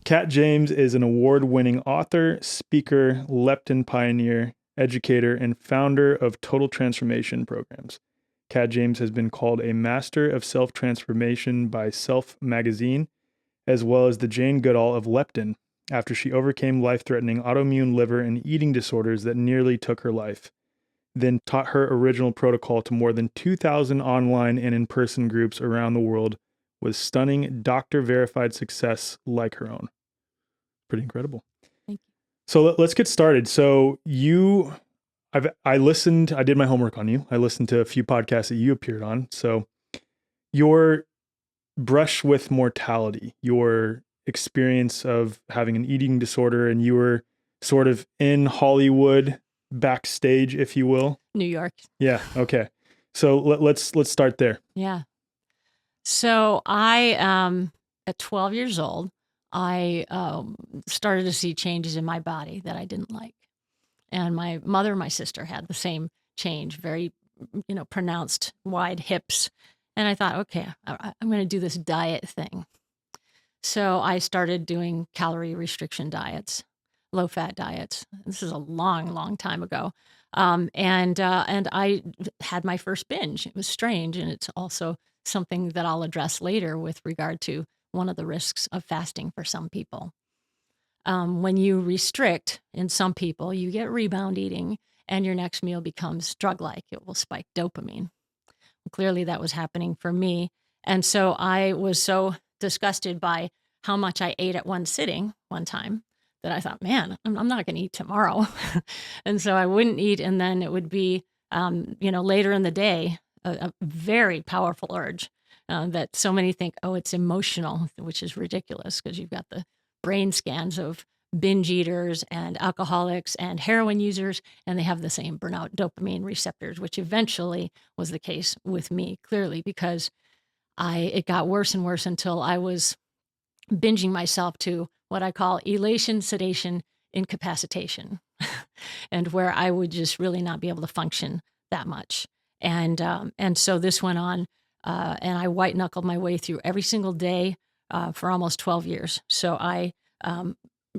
Kat James is an award-winning author, speaker, leptin pioneer, educator, and founder of Total Transformation programs. Kat James has been called a master of self-transformation by Self magazine, as well as the Jane Goodall of leptin, after she overcame life-threatening autoimmune liver and eating disorders that nearly took her life, then taught her original protocol to more than 2,000 online and in-person groups around the world with stunning doctor-verified success like her own. Pretty incredible. Thank you. So let's get started. So I did my homework on you. I listened to a few podcasts that you appeared on. So your brush with mortality, your experience of having an eating disorder, and you were sort of in Hollywood backstage, if you will. New York. Yeah. Okay. So let's start there. Yeah. So at 12 years old, I started to see changes in my body that I didn't like. And my mother and my sister had the same change, very, pronounced wide hips. And I thought, okay, I'm going to do this diet thing. So I started doing calorie restriction diets, low fat diets. This is a long, long time ago. And I had my first binge. It was strange. And it's also something that I'll address later with regard to one of the risks of fasting for some people. When you restrict in some people, you get rebound eating and your next meal becomes drug-like. It will spike dopamine. Clearly that was happening for me. And so I was so disgusted by how much I ate at one sitting one time that I thought, man, I'm not going to eat tomorrow. And so I wouldn't eat. And then it would be, later in the day, a very powerful urge that so many think, oh, it's emotional, which is ridiculous because you've got the brain scans of binge eaters and alcoholics and heroin users, and they have the same burnout dopamine receptors, which eventually was the case with me, clearly, because it got worse and worse until I was binging myself to what I call elation, sedation, incapacitation, and where I would just really not be able to function that much. And so this went on, and I white knuckled my way through every single day for almost 12 years. So I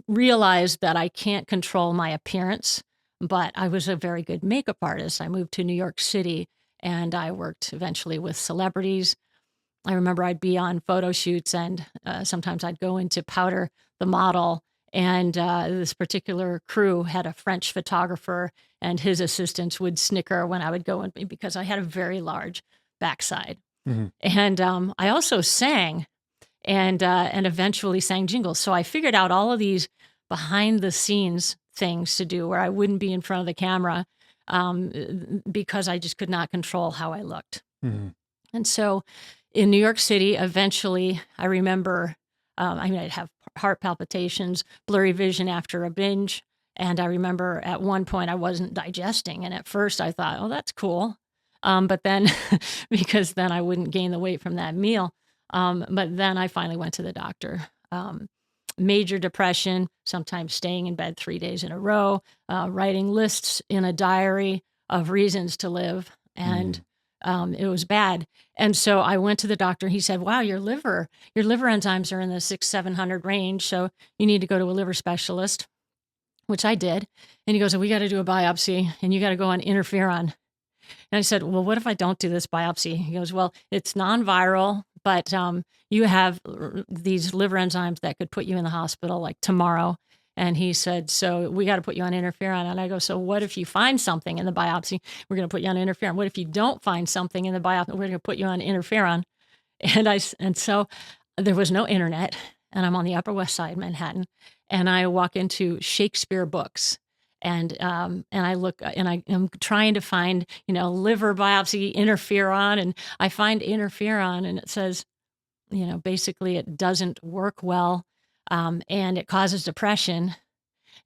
realized that I can't control my appearance, but I was a very good makeup artist. I moved to New York City and I worked eventually with celebrities. I remember I'd be on photo shoots and sometimes I'd go into powder the model. And this particular crew had a French photographer and his assistants would snicker when I would go in because I had a very large backside. Mm-hmm. And I also sang and eventually sang jingles. So I figured out all of these behind the scenes things to do where I wouldn't be in front of the camera because I just could not control how I looked. Mm-hmm. And so in New York City, eventually I remember, I'd have heart palpitations, blurry vision after a binge. And I remember at one point I wasn't digesting. And at first I thought, oh, that's cool. But then, because then I wouldn't gain the weight from that meal. But then I finally went to the doctor. Major depression, sometimes staying in bed 3 days in a row, writing lists in a diary of reasons to live. And it was bad. And so I went to the doctor. He said, wow, your liver enzymes are in the 600-700 range. So you need to go to a liver specialist, which I did. And he goes, we got to do a biopsy and you got to go on interferon. And I said, well, what if I don't do this biopsy? He goes, well, it's non-viral, but you have these liver enzymes that could put you in the hospital like tomorrow. And he said, so we got to put you on interferon. And I go, so what if you find something in the biopsy? We're going to put you on interferon. What if you don't find something in the biopsy? We're going to put you on interferon. And so there was no internet. And I'm on the Upper West Side, Manhattan. And I walk into Shakespeare Books. And I look and I am trying to find, liver biopsy interferon. And I find interferon and it says, basically it doesn't work well. And it causes depression.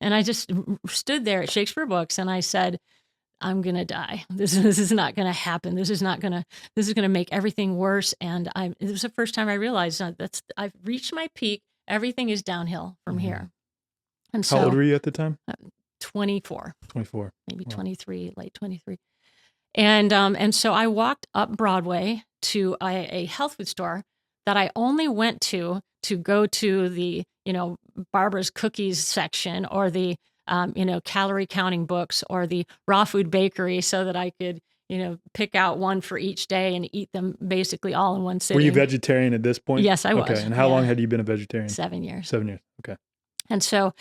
And I just stood there at Shakespeare Books and I said, I'm going to die. This is not going to happen. This is going to make everything worse. And it was the first time I realized I've reached my peak. Everything is downhill from here. And so, how old were you at the time? 24. 24. Maybe 23, late 23. And so I walked up Broadway to a health food store that I only went to go to the Barbara's cookies section, or the calorie counting books, or the raw food bakery, so that I could pick out one for each day and eat them basically all in one sitting. Were you vegetarian at this point? Yes, I was. Okay. And how long had you been a vegetarian? 7 years. 7 years. Okay. And so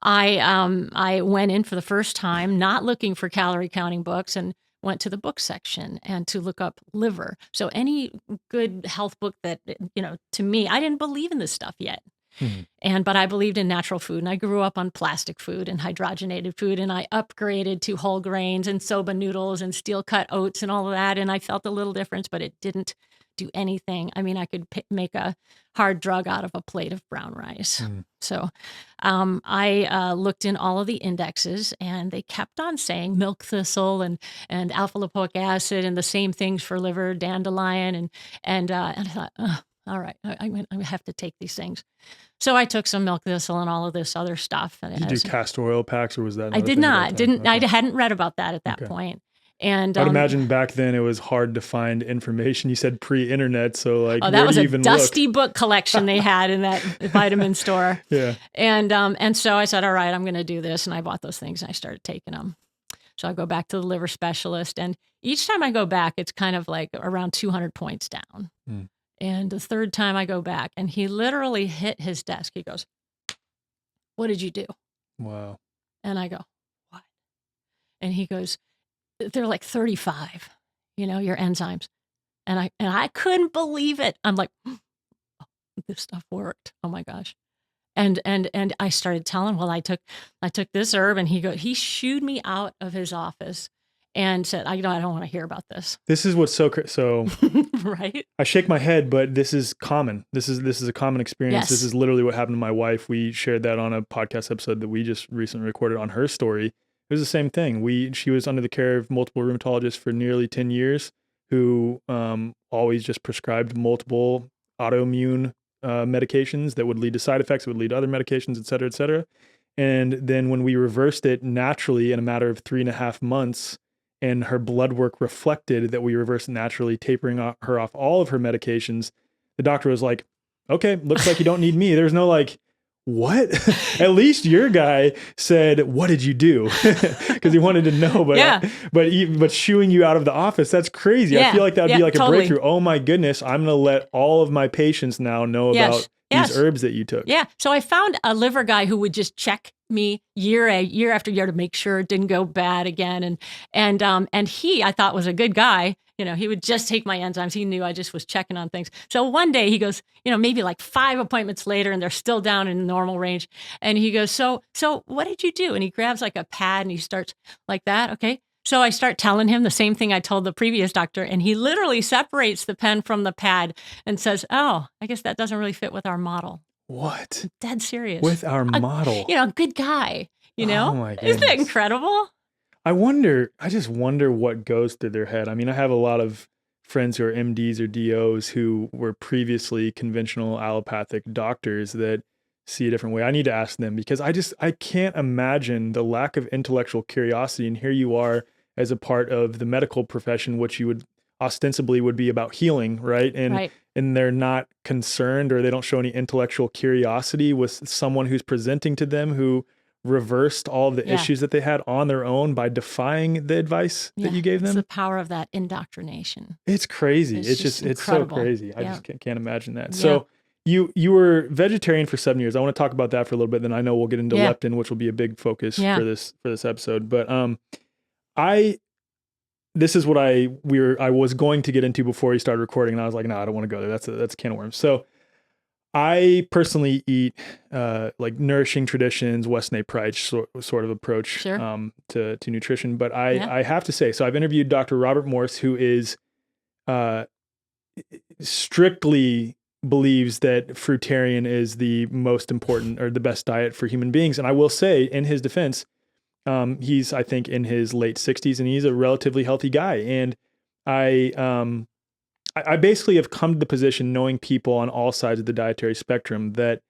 I went in for the first time, not looking for calorie counting books, and went to the book section and to look up liver. So any good health book that, to me, I didn't believe in this stuff yet. But I believed in natural food, and I grew up on plastic food and hydrogenated food, and I upgraded to whole grains and soba noodles and steel cut oats and all of that. And I felt a little difference, but it didn't do anything. I mean, I could make a hard drug out of a plate of brown rice. So I looked in all of the indexes, and they kept on saying milk thistle and alpha lipoic acid and the same things for liver, dandelion. And I thought, all right, I have to take these things. So I took some milk thistle and all of this other stuff. Did you do castor oil packs, or was that? I did not. I hadn't read about that at that point. And I'd imagine back then it was hard to find information. You said pre-internet, so like, that was a dusty book collection they had in that vitamin store. Yeah. And so I said, all right, I'm going to do this, and I bought those things and I started taking them. So I go back to the liver specialist, and each time I go back, it's kind of like around 200 points down. And the third time I go back, and he literally hit his desk. He goes, "What did you do?" Wow. And I go, "What?" And he goes, "They're like 35, your enzymes." And I couldn't believe it. I'm like, oh, this stuff worked. Oh my gosh. And I started telling, well, I took this herb, and he shooed me out of his office and said, I don't want to hear about this. This is what's so right. I shake my head, but this is common. This is a common experience. Yes. This is literally what happened to my wife. We shared that on a podcast episode that we just recently recorded on her story. It was the same thing. She was under the care of multiple rheumatologists for nearly 10 years, who always just prescribed multiple autoimmune medications that would lead to side effects, would lead to other medications, et cetera, et cetera. And then when we reversed it naturally in a matter of 3.5 months, and her blood work reflected that we reversed it naturally, tapering her off all of her medications, the doctor was like, okay, looks like you don't need me. There's no like, what? At least your guy said, what did you do? Because he wanted to know, but shooing you out of the office, that's crazy. Yeah. I feel like that would be like totally. a breakthrough. Oh my goodness, I'm going to let all of my patients now know about these herbs that you took. Yeah. So I found a liver guy who would just check me year after year to make sure it didn't go bad again. And he, I thought, was a good guy. He would just take my enzymes. He knew I just was checking on things. So one day he goes, maybe like 5 appointments later, and they're still down in the normal range. And he goes, so what did you do? And he grabs like a pad and he starts like that. Okay. So I start telling him the same thing I told the previous doctor, and he literally separates the pen from the pad and says, oh, I guess that doesn't really fit with our model. What? I'm dead serious. With our model. Good guy, Oh my goodness. Isn't that incredible? I just wonder what goes through their head. I mean, I have a lot of friends who are MDs or DOs who were previously conventional allopathic doctors that see a different way. I need to ask them, because I can't imagine the lack of intellectual curiosity. And here you are as a part of the medical profession, which you would ostensibly would be about healing, right? And they're not concerned, or they don't show any intellectual curiosity with someone who's presenting to them who reversed all of the issues that they had on their own by defying the advice that you gave them. It's the power of that indoctrination. It's crazy. It's so crazy. I just can't imagine that. So you were vegetarian for 7 years. I want to talk about that for a little bit. Then I know we'll get into leptin, which will be a big focus for this episode. But this is what I was going to get into before you started recording, and I was like, no, I don't want to go there. That's a can of worms. So I personally eat like nourishing traditions, Weston A. Price sort of approach to nutrition. But I have to say, so I've interviewed Dr. Robert Morse, who is strictly believes that fruitarian is the most important or the best diet for human beings. And I will say, in his defense, he's, I think, in his late 60s, and he's a relatively healthy guy. And I basically have come to the position, knowing people on all sides of the dietary spectrum, that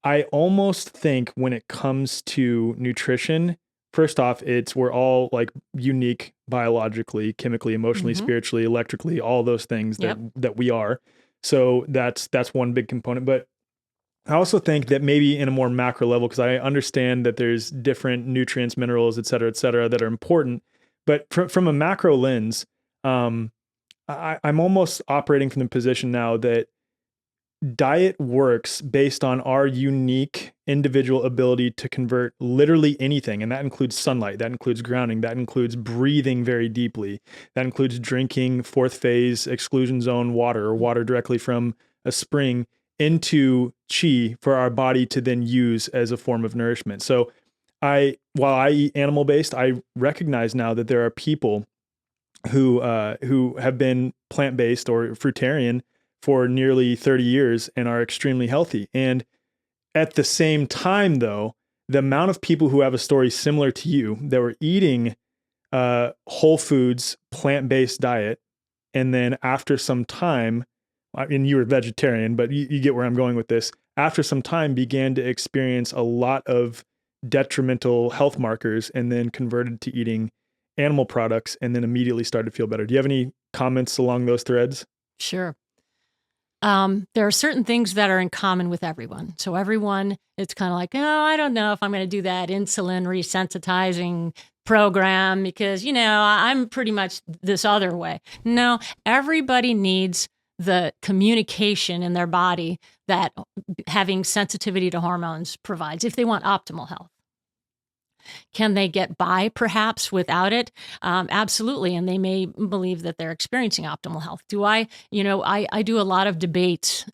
I almost think when it comes to nutrition, first off, we're all like unique biologically, chemically, emotionally, spiritually, electrically, all those things that we are. So that's one big component. But I also think that maybe in a more macro level, because I understand that there's different nutrients, minerals, et cetera, that are important. But from a macro lens, I'm almost operating from the position now that diet works based on our unique individual ability to convert literally anything. And that includes sunlight, that includes grounding, that includes breathing very deeply, that includes drinking fourth phase exclusion zone water or water directly from a spring into chi for our body to then use as a form of nourishment. So while I eat animal based, I recognize now that there are people who have been plant based or fruitarian for nearly 30 years and are extremely healthy. And at the same time, though, the amount of people who have a story similar to you that were eating whole foods, plant-based diet, and then after some time, I mean, you were vegetarian, but you get where I'm going with this. After some time, began to experience a lot of detrimental health markers and then converted to eating animal products and then immediately started to feel better. Do you have any comments along those threads? Sure. There are certain things that are in common with everyone. So everyone, it's kind of like, oh, I don't know if I'm going to do that insulin resensitizing program because, I'm pretty much this other way. No, everybody needs the communication in their body that having sensitivity to hormones provides if they want optimal health. Can they get by perhaps without it? Absolutely. And they may believe that they're experiencing optimal health. I do a lot of debates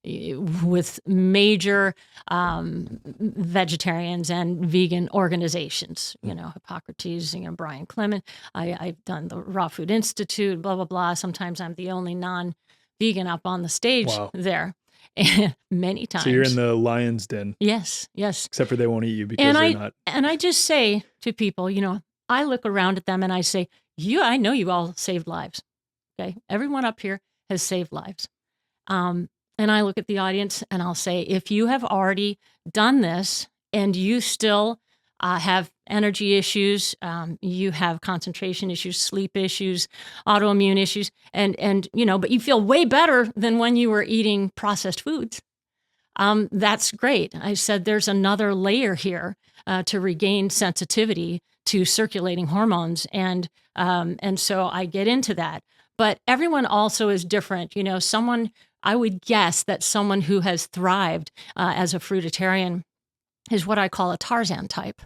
with major vegetarians and vegan organizations, Hippocrates, Brian Clement. I've done the Raw Food Institute, blah, blah, blah. Sometimes I'm the only non-vegan up on the stage there. And many times. So you're in the lion's den. Yes. Except for they won't eat you because they're not. And I just say to people, I look around at them and I say, I know you all saved lives. Okay. Everyone up here has saved lives. And I look at the audience and I'll say, if you have already done this and you still have energy issues, you have concentration issues, sleep issues, autoimmune issues, and but you feel way better than when you were eating processed foods. That's great. I said there's another layer here to regain sensitivity to circulating hormones, and so I get into that. But everyone also is different. I would guess that someone who has thrived as a fruitarian is what I call a Tarzan type.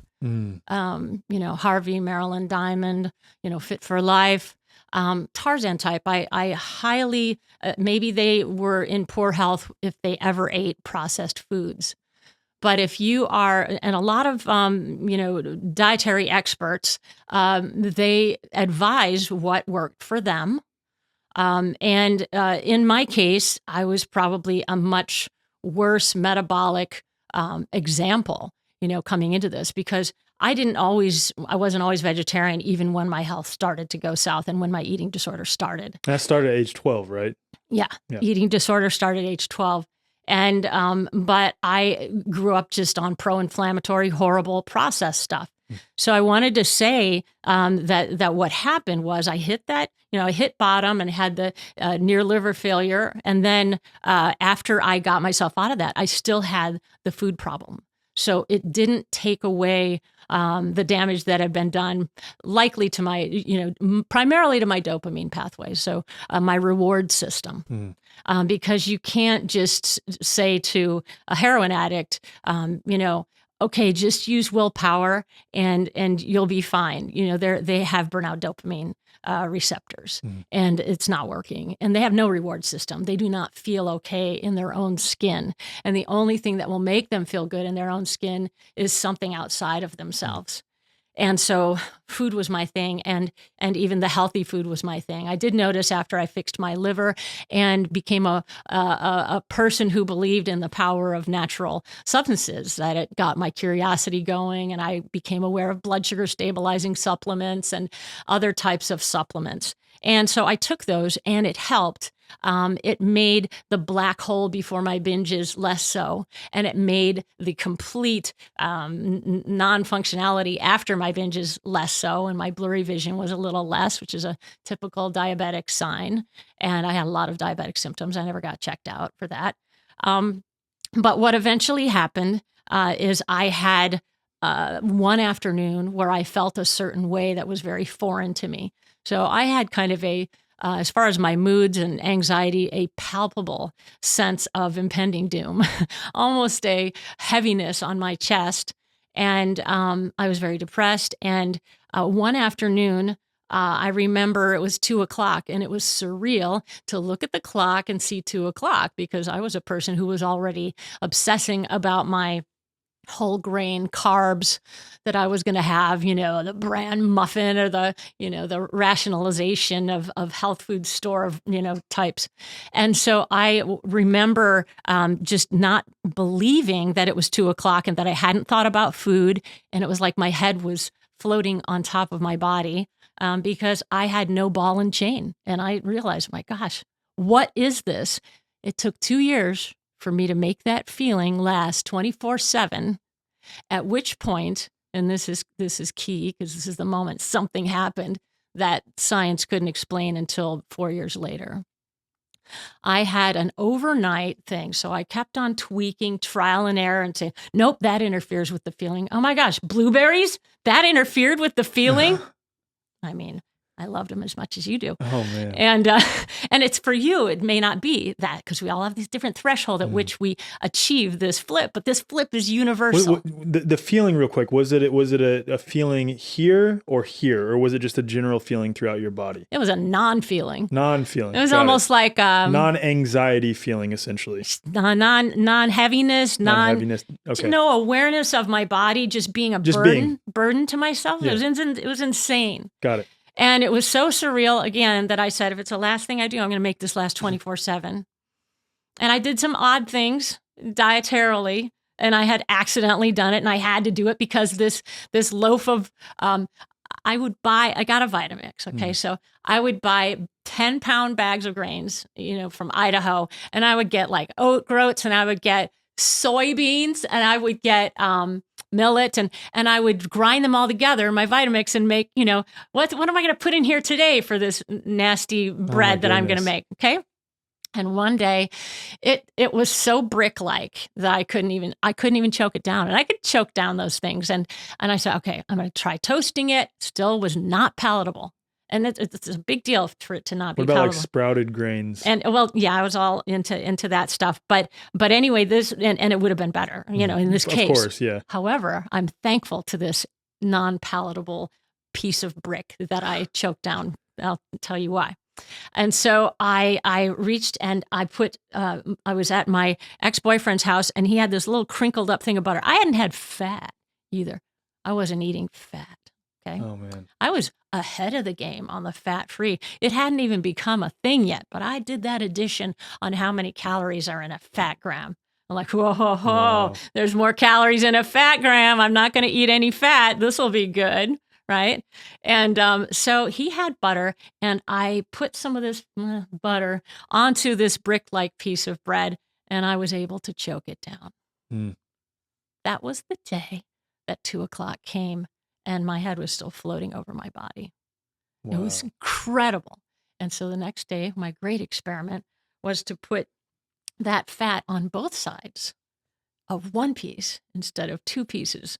Harvey, Marilyn Diamond, Fit for Life, Tarzan type. I highly, maybe they were in poor health if they ever ate processed foods. But if you are, and a lot of, dietary experts, they advise what worked for them. And in my case, I was probably a much worse metabolic example, coming into this because I wasn't always vegetarian, even when my health started to go south and when my eating disorder started. That started at age 12, right? Yeah. Eating disorder started at age 12. And, but I grew up just on pro-inflammatory, horrible processed stuff. So I wanted to say that what happened was I hit that, I hit bottom and had the near liver failure. And then after I got myself out of that, I still had the food problem. So it didn't take away the damage that had been done, likely to my, primarily to my dopamine pathway. So my reward system, because you can't just say to a heroin addict, okay, just use willpower and you'll be fine. They have burnout dopamine receptors and it's not working. And they have no reward system. They do not feel okay in their own skin. And the only thing that will make them feel good in their own skin is something outside of themselves. And so food was my thing, and even the healthy food was my thing. I did notice after I fixed my liver and became a person who believed in the power of natural substances, that it got my curiosity going, and I became aware of blood sugar stabilizing supplements and other types of supplements. And so I took those, and it helped. It made the black hole before my binges less so, and it made the complete non-functionality after my binges less so, and my blurry vision was a little less, which is a typical diabetic sign. And I had a lot of diabetic symptoms. I never got checked out for that. But what eventually happened is I had one afternoon where I felt a certain way that was very foreign to me. So I had kind of as far as my moods and anxiety, a palpable sense of impending doom, almost a heaviness on my chest. And I was very depressed. And one afternoon, I remember it was 2 o'clock, and it was surreal to look at the clock and see 2 o'clock, because I was a person who was already obsessing about my whole grain carbs that I was going to have, the bran muffin, or the rationalization of health food store, types. And so I remember just not believing that it was 2 o'clock and that I hadn't thought about food. And it was like my head was floating on top of my body, because I had no ball and chain. And I realized, my gosh, what is this? It took 2 years for me to make that feeling last 24/7, at which point, and this is key, because this is the moment something happened that science couldn't explain until 4 years later. I had an overnight thing. So I kept on tweaking, trial and error, and saying, nope, that interferes with the feeling. Oh my gosh, blueberries? That interfered with the feeling? I mean, I loved them as much as you do. Oh man. And it's for you, it may not be that, because we all have these different threshold at which we achieve this flip, but this flip is universal. The feeling, real quick, was it a feeling here, or was it just a general feeling throughout your body? It was a non-feeling. Non-feeling. It was almost like non-anxiety feeling, essentially. Non-heaviness, Okay. no awareness of my body, just being a burden to myself. Yeah. It was insane. Got it. And it was so surreal, again, that I said, if it's the last thing I do, I'm going to make this last 24/7. And I did some odd things dietarily, and I had accidentally done it, and I had to do it because this loaf of, I got a Vitamix, okay? So I would buy 10-pound bags of grains, from Idaho, and I would get like oat groats, and I would get soybeans, and I would get millet, and I would grind them all together, my Vitamix, and make, what am I going to put in here today for this nasty bread that I'm going to make, okay? And one day, it was so brick-like that I couldn't even choke it down, and I could choke down those things, and I said, okay, I'm going to try toasting it. Still was not palatable. And it's a big deal for it to not be palatable. What about like sprouted grains? And well, yeah, I was all into that stuff. But anyway, this and it would have been better, in this case. Of course, yeah. However, I'm thankful to this non-palatable piece of brick that I choked down. I'll tell you why. And so I reached and I was at my ex-boyfriend's house, and he had this little crinkled up thing of butter. I hadn't had fat either. I wasn't eating fat. Okay. Oh man. I was ahead of the game on the fat-free. It hadn't even become a thing yet, but I did that addition on how many calories are in a fat gram. I'm like, whoa, Wow. There's more calories in a fat gram. I'm not going to eat any fat. This will be good, right? And so he had butter, and I put some of this butter onto this brick-like piece of bread, and I was able to choke it down. That was the day that 2 o'clock came, and my head was still floating over my body. Wow. It was incredible. And so the next day, my great experiment was to put that fat on both sides of one piece instead of two pieces.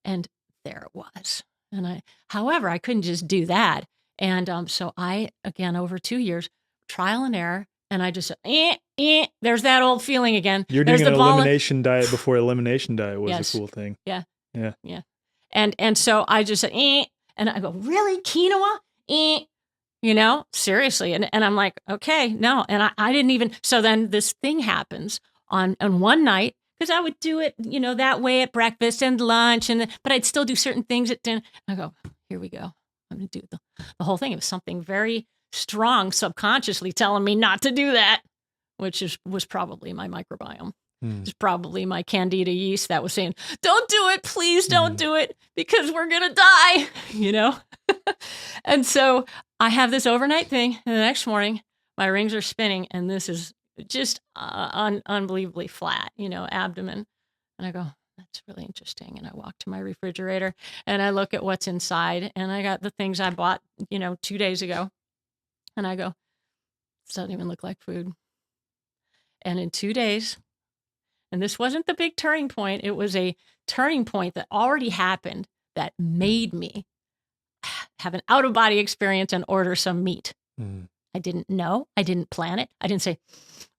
And there it was. And however, I couldn't just do that. And so I, again, over 2 years, trial and error, and I just, there's that old feeling again. You're doing an elimination diet before elimination diet was Yes. a cool thing. Yeah. Yeah. Yeah. And so I just said, and I go, really, quinoa? Seriously. And I'm like, okay, no. And I didn't even, so then this thing happens on one night, because I would do it, that way at breakfast and lunch, but I'd still do certain things at dinner. I go, here we go. I'm going to do the whole thing. It was something very strong subconsciously telling me not to do that, which was probably my microbiome. It's probably my candida yeast that was saying, don't do it, please don't do it, because we're going to die, And so I have this overnight thing, and the next morning, my rings are spinning, and this is just unbelievably flat, abdomen. And I go, that's really interesting. And I walk to my refrigerator, and I look at what's inside, and I got the things I bought, 2 days ago. And I go, this doesn't even look like food. And in 2 days, And this wasn't the big turning point. It was a turning point that already happened that made me have an out-of-body experience and order some meat. I didn't know. I didn't plan it. I didn't say,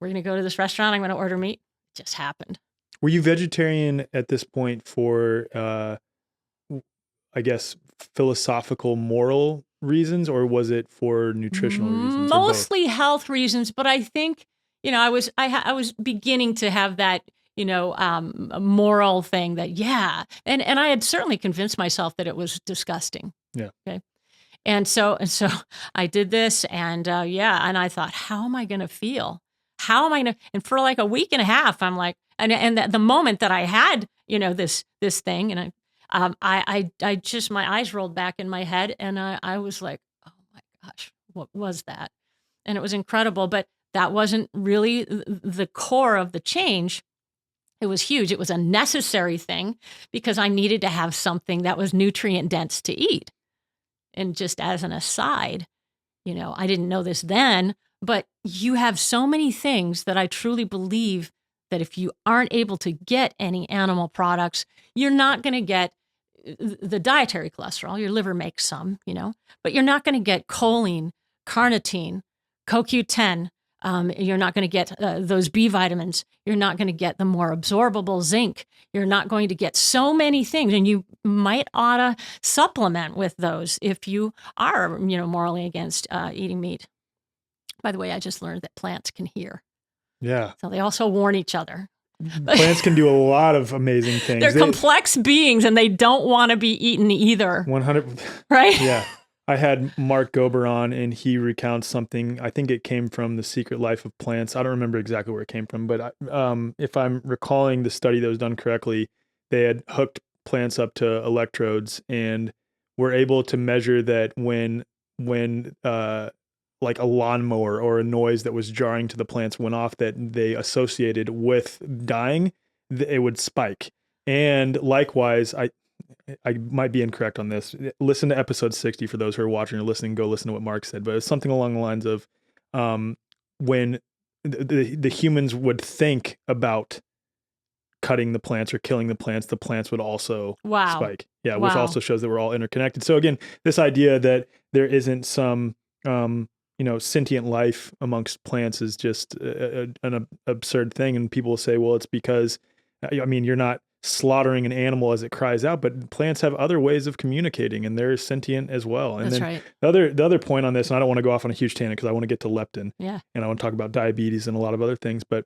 we're going to go to this restaurant. I'm going to order meat. It just happened. Were you vegetarian at this point for, I guess, philosophical, moral reasons, or was it for nutritional reasons? Mostly health reasons, but I think, I was beginning to have that, a moral thing that, and I had certainly convinced myself that it was disgusting. Yeah. Okay. And so I did this, and and I thought, how am I going to feel? How am I going to? And for like a week and a half, I'm like, and the moment that I had, this thing, and I just, my eyes rolled back in my head, and I was like, oh my gosh, what was that? And it was incredible, but that wasn't really the core of the change. It was huge. It was a necessary thing because I needed to have something that was nutrient dense to eat. And just as an aside, I didn't know this then, but you have so many things that I truly believe that if you aren't able to get any animal products, you're not going to get the dietary cholesterol. Your liver makes some, but you're not going to get choline, carnitine, CoQ10. You're not going to get those B vitamins. You're not going to get the more absorbable zinc. You're not going to get so many things, and you might ought to supplement with those if you are, morally against eating meat. By the way, I just learned that plants can hear. Yeah. So they also warn each other. Plants can do a lot of amazing things. They're complex beings, and they don't want to be eaten either. 100. Right? Yeah. I had Mark Gober on, and he recounts something. I think it came from The Secret Life of Plants. I don't remember exactly where it came from, but if I'm recalling the study that was done correctly, they had hooked plants up to electrodes and were able to measure that when like a lawnmower or a noise that was jarring to the plants went off, that they associated with dying, it would spike. And likewise, I might be incorrect on this. Listen to episode 60 for those who are watching or listening. Go listen to what Mark said, but it's something along the lines of when the humans would think about cutting the plants or killing the plants would also spike. Yeah, which also shows that we're all interconnected. So again, this idea that there isn't some sentient life amongst plants is just an absurd thing. And people will say, well, it's because, you're not slaughtering an animal as it cries out, but plants have other ways of communicating, and they're sentient as well. And That's then right. The other point on this, and I don't want to go off on a huge tangent because I want to get to leptin. Yeah. And I want to talk about diabetes and a lot of other things, but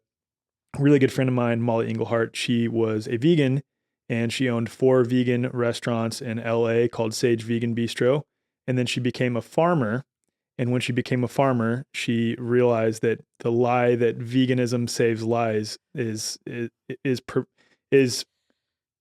a really good friend of mine, Molly Englehart, she was a vegan, and she owned 4 vegan restaurants in LA called Sage Vegan Bistro. And then she became a farmer. And when she became a farmer, she realized that the lie that veganism saves lives is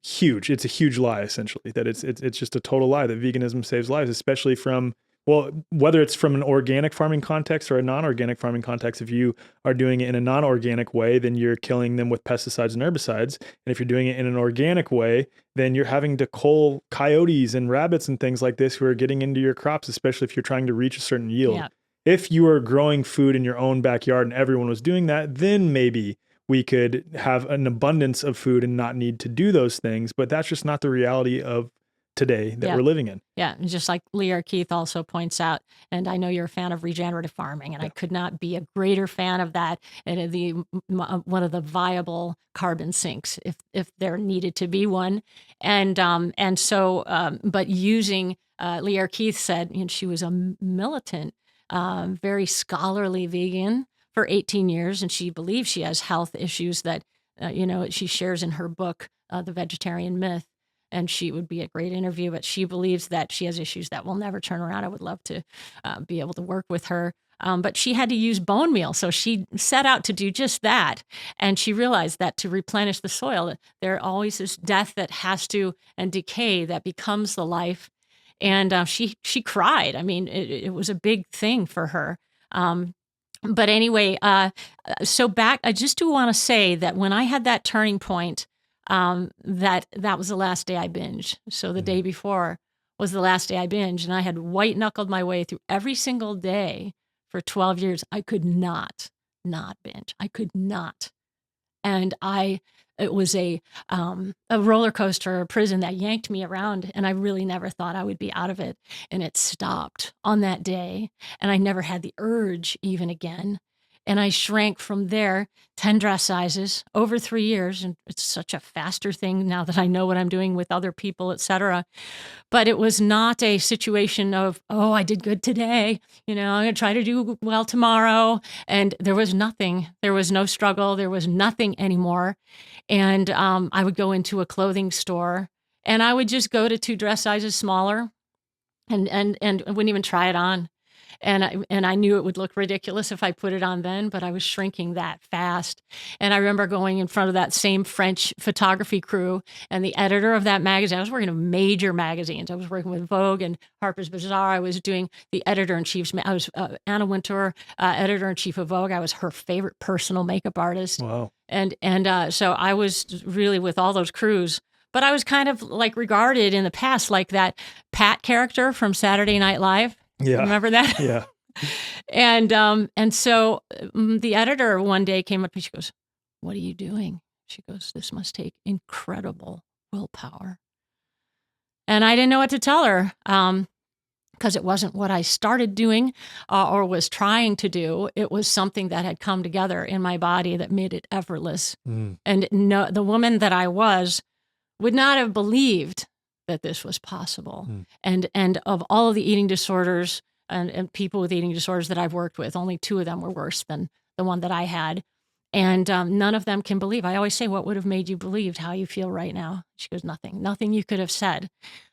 huge. It's a huge lie, essentially, that it's just a total lie that veganism saves lives, especially from, whether it's from an organic farming context or a non-organic farming context. If you are doing it in a non-organic way, then you're killing them with pesticides and herbicides. And if you're doing it in an organic way, then you're having to cull coyotes and rabbits and things like this who are getting into your crops, especially if you're trying to reach a certain yield. Yeah. If you are growing food in your own backyard and everyone was doing that, then maybe we could have an abundance of food and not need to do those things. But that's just not the reality of today that we're living in. Yeah. And just like Lierre Keith also points out, and I know you're a fan of regenerative farming, and I could not be a greater fan of that. And one of the viable carbon sinks, if there needed to be one. But using, Lierre Keith said, she was a militant, very scholarly vegan for 18 years. And she believes she has health issues that, she shares in her book, The Vegetarian Myth. And she would be a great interview, but she believes that she has issues that will never turn around. I would love to be able to work with her. But she had to use bone meal. So she set out to do just that. And she realized that to replenish the soil, there always is death that has to, and decay that becomes the life. And she cried. It was a big thing for her. But anyway, so back, I just do want to say that when I had that turning point, that was the last day I binged. So the day before was the last day I binged, and I had white knuckled my way through every single day for 12 years. I could not binge. I could not. And I It was a roller coaster, a prison that yanked me around, and I really never thought I would be out of it. And it stopped on that day, and I never had the urge even again. And I shrank from there 10 dress sizes over 3 years. And it's such a faster thing now that I know what I'm doing with other people, et cetera. But it was not a situation of, oh, I did good today. I'm going to try to do well tomorrow. And there was nothing. There was no struggle. There was nothing anymore. And I would go into a clothing store and I would just go to 2 dress sizes smaller and I wouldn't even try it on. And I knew it would look ridiculous if I put it on then, but I was shrinking that fast. And I remember going in front of that same French photography crew and the editor of that magazine. I was working in major magazines. I was working with Vogue and Harper's Bazaar. I was doing the editor-in-chief. I was Anna Wintour, editor-in-chief of Vogue. I was her favorite personal makeup artist. Wow. And so I was really with all those crews. But I was kind of like regarded in the past like that Pat character from Saturday Night Live. Yeah. Remember that? Yeah. And so the editor one day came up to me. She goes, "What are you doing?" She goes, "This must take incredible willpower." And I didn't know what to tell her because it wasn't what I started doing or was trying to do. It was something that had come together in my body that made it effortless. And no, the woman that I was would not have believed that this was possible. And of all of the eating disorders and people with eating disorders that I've worked with, only 2 of them were worse than the one that I had. And none of them can believe. I always say, what would have made you believe how you feel right now? She goes, nothing. Nothing you could have said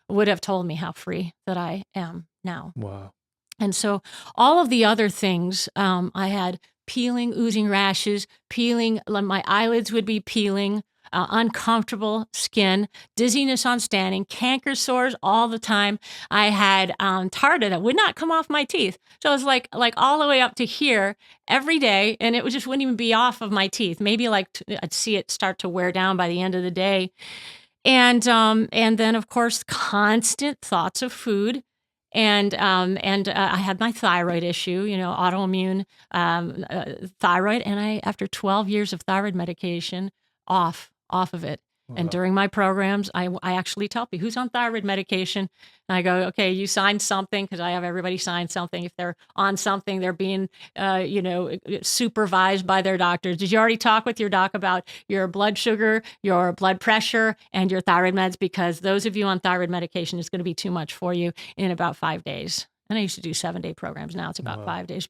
would have told me how free that I am now. Wow. And so all of the other things, I had peeling, oozing rashes, peeling, my eyelids would be peeling, uncomfortable skin, dizziness on standing, canker sores all the time. I had tartar that would not come off my teeth. So it was like all the way up to here every day, and it just wouldn't even be off of my teeth. Maybe I'd see it start to wear down by the end of the day. And then, of course, constant thoughts of food. And I had my thyroid issue, autoimmune thyroid. And after 12 years of thyroid medication, off of it. Wow. And during my programs, I actually tell people who's on thyroid medication. And I go, okay, you signed something, because I have everybody sign something. If they're on something, they're being, supervised by their doctors. Did you already talk with your doc about your blood sugar, your blood pressure, and your thyroid meds? Because those of you on thyroid medication is going to be too much for you in about 5 days. And I used to do 7-day programs. Now it's about 5 days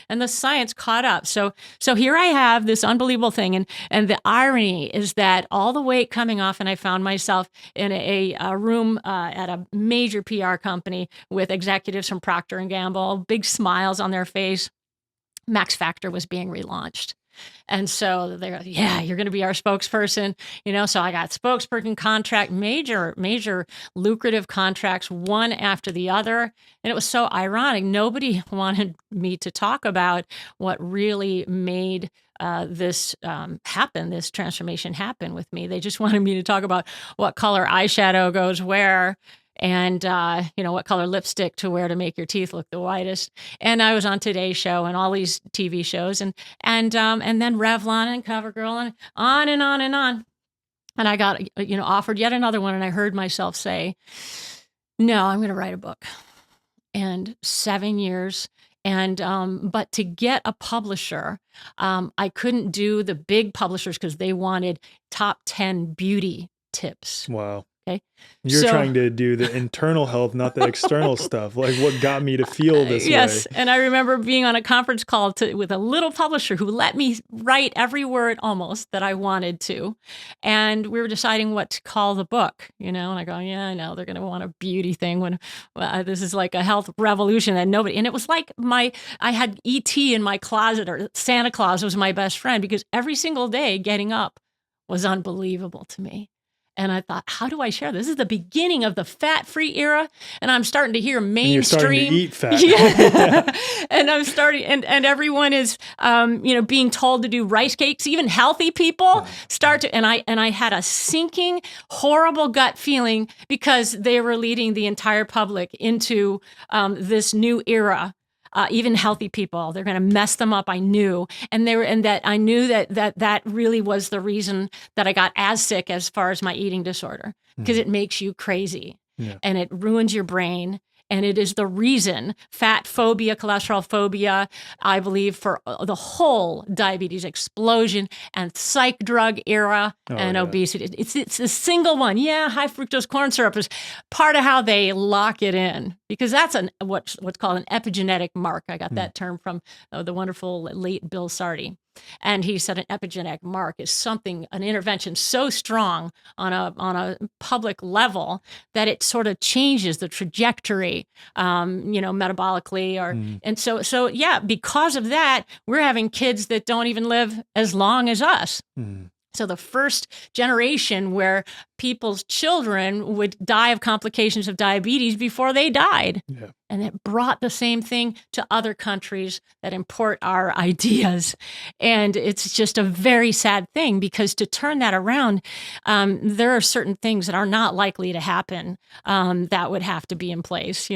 and the science caught up. So here I have this unbelievable thing. And the irony is that all the weight coming off, and I found myself in a room at a major PR company with executives from Procter & Gamble, big smiles on their face. Max Factor was being relaunched. And so they're like, yeah, you're going to be our spokesperson, so I got spokesperson contract, major lucrative contracts, one after the other. And it was so ironic. Nobody wanted me to talk about what really made this happen, this transformation happen with me. They just wanted me to talk about what color eyeshadow goes where, and what color lipstick to wear to make your teeth look the whitest. And I was on Today's Show and all these TV shows, and then Revlon and CoverGirl and on and on and on. And I got offered yet another one, and I heard myself say, "No, I'm going to write a book." And 7 years. And but to get a publisher, I couldn't do the big publishers because they wanted top 10 beauty tips. Wow. Okay. You're trying to do the internal health, not the external stuff. Like what got me to feel this way. Yes. And I remember being on a conference call with a little publisher who let me write every word almost that I wanted to. And we were deciding what to call the book, and I go, yeah, I know they're going to want a beauty thing when this is like a health revolution that nobody, and it was like I had E.T. in my closet, or Santa Claus was my best friend, because every single day getting up was unbelievable to me. And I thought, how do I share this? This is the beginning of the fat-free era, and I'm starting to hear mainstream. And you're starting to eat fat. Yeah. And I'm starting, and everyone is, being told to do rice cakes. Even healthy people start to. And I had a sinking, horrible gut feeling because they were leading the entire public into this new era. even healthy people. They're going to mess them up. I knew, I knew that really was the reason that I got as sick as far as my eating disorder, because it makes you crazy and it ruins your brain. And it is the reason fat phobia, cholesterol phobia, I believe, for the whole diabetes explosion and psych drug era and obesity. It's the single one. Yeah, high fructose corn syrup is part of how they lock it in, because that's what's called an epigenetic mark. I got that term from the wonderful late Bill Sardi. And he said an epigenetic mark is something, an intervention so strong on a public level that it sort of changes the trajectory, metabolically, and so yeah, because of that, we're having kids that don't even live as long as us. So the first generation where people's children would die of complications of diabetes before they died. Yeah. And it brought the same thing to other countries that import our ideas. And it's just a very sad thing, because to turn that around, there are certain things that are not likely to happen that would have to be in place,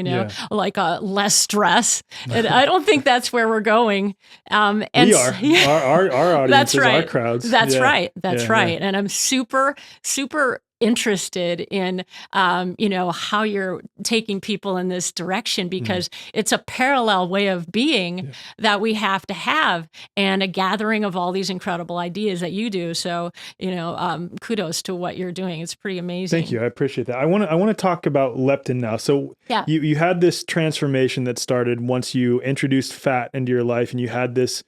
like less stress. And I don't think that's where we're going. And we are. Our audience that's is right. our crowds. That's right. That's right. And I'm super, super interested in, how you're taking people in this direction, because it's a parallel way of being that we have to have, and a gathering of all these incredible ideas that you do. So, kudos to what you're doing. It's pretty amazing. Thank you. I appreciate that. I want to talk about leptin now. So you had this transformation that started once you introduced fat into your life, and you had this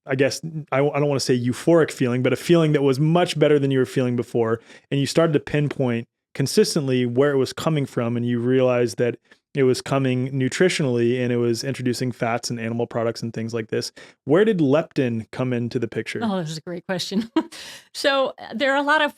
I guess I don't want to say euphoric feeling, but a feeling that was much better than you were feeling before. And you started to pinpoint consistently where it was coming from, and you realized that it was coming nutritionally, and it was introducing fats and animal products and things like this. Where did leptin come into the picture? Oh, this is a great question. So there are a lot of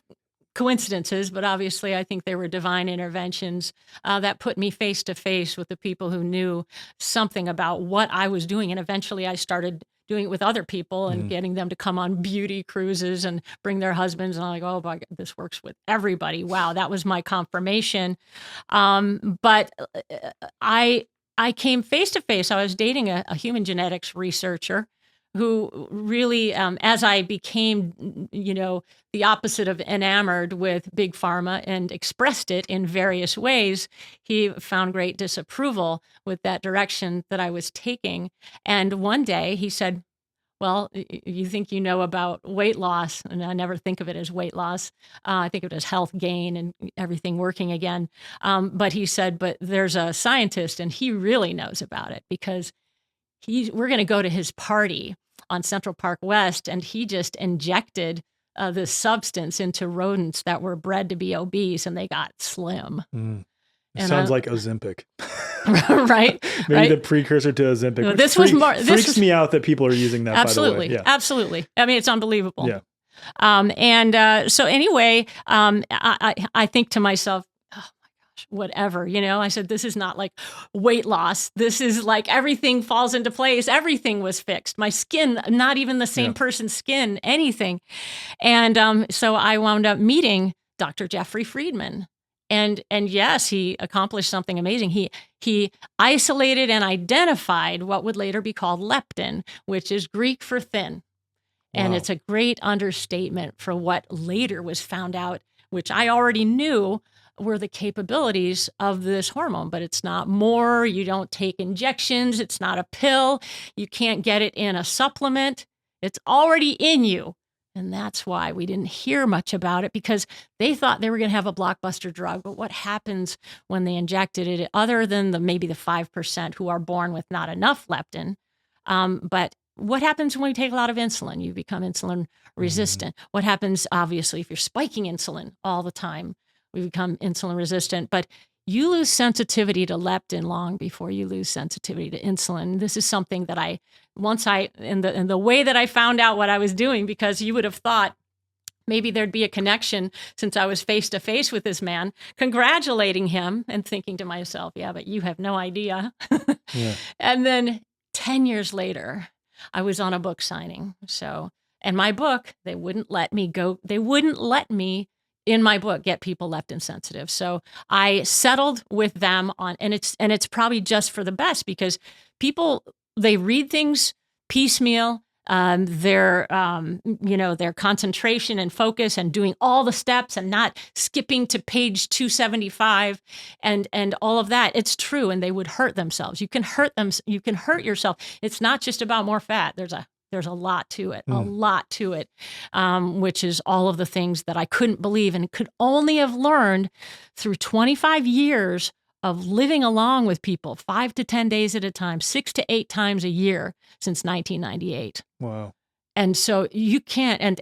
coincidences, but obviously I think they were divine interventions that put me face to face with the people who knew something about what I was doing. And eventually I started doing it with other people and getting them to come on beauty cruises and bring their husbands. And I'm like, oh my God, this works with everybody. Wow, that was my confirmation. But I came face to face. I was dating a human genetics researcher who really, as I became, the opposite of enamored with big pharma and expressed it in various ways, he found great disapproval with that direction that I was taking. And one day he said, well, you think you know about weight loss, and I never think of it as weight loss. I think of it as health gain and everything working again. But he said, but there's a scientist and he really knows about it, because we're going to go to his party on Central Park West, and he just injected this substance into rodents that were bred to be obese, and they got slim. Sounds like Ozempic. Right? Maybe the precursor to Ozempic. No, this was more. Freaks me out that people are using that. Absolutely, by the way. Absolutely. I mean, it's unbelievable. Yeah. So anyway, I think to myself, whatever, I said, this is not like weight loss. This is like everything falls into place. Everything was fixed. My skin, not even the same person's skin, anything. And so I wound up meeting Dr. Jeffrey Friedman. And yes, he accomplished something amazing. He isolated and identified what would later be called leptin, which is Greek for thin. And it's a great understatement for what later was found out, which I already knew were the capabilities of this hormone, but it's not more. You don't take injections. It's not a pill. You can't get it in a supplement. It's already in you. And that's why we didn't hear much about it, because they thought they were going to have a blockbuster drug. But what happens when they injected it, other than maybe the 5% who are born with not enough leptin? But what happens when we take a lot of insulin? You become insulin resistant. What happens, obviously, if you're spiking insulin all the time? We become insulin resistant. But you lose sensitivity to leptin long before you lose sensitivity to insulin. This is something that in the way that I found out what I was doing, because you would have thought maybe there'd be a connection, since I was face to face with this man, congratulating him and thinking to myself, yeah, but you have no idea. And then 10 years later, I was on a book signing. And my book, they wouldn't let me in my book, Get People Leptin Sensitive. So I settled with them on, and it's probably just for the best, because people, they read things piecemeal. Their their concentration and focus and doing all the steps and not skipping to page 275 and all of that. It's true, and they would hurt themselves. You can hurt them. You can hurt yourself. It's not just about more fat. There's a lot to it, which is all of the things that I couldn't believe and could only have learned through 25 years of living along with people 5 to 10 days at a time, 6 to 8 times a year since 1998. Wow. And so you can't.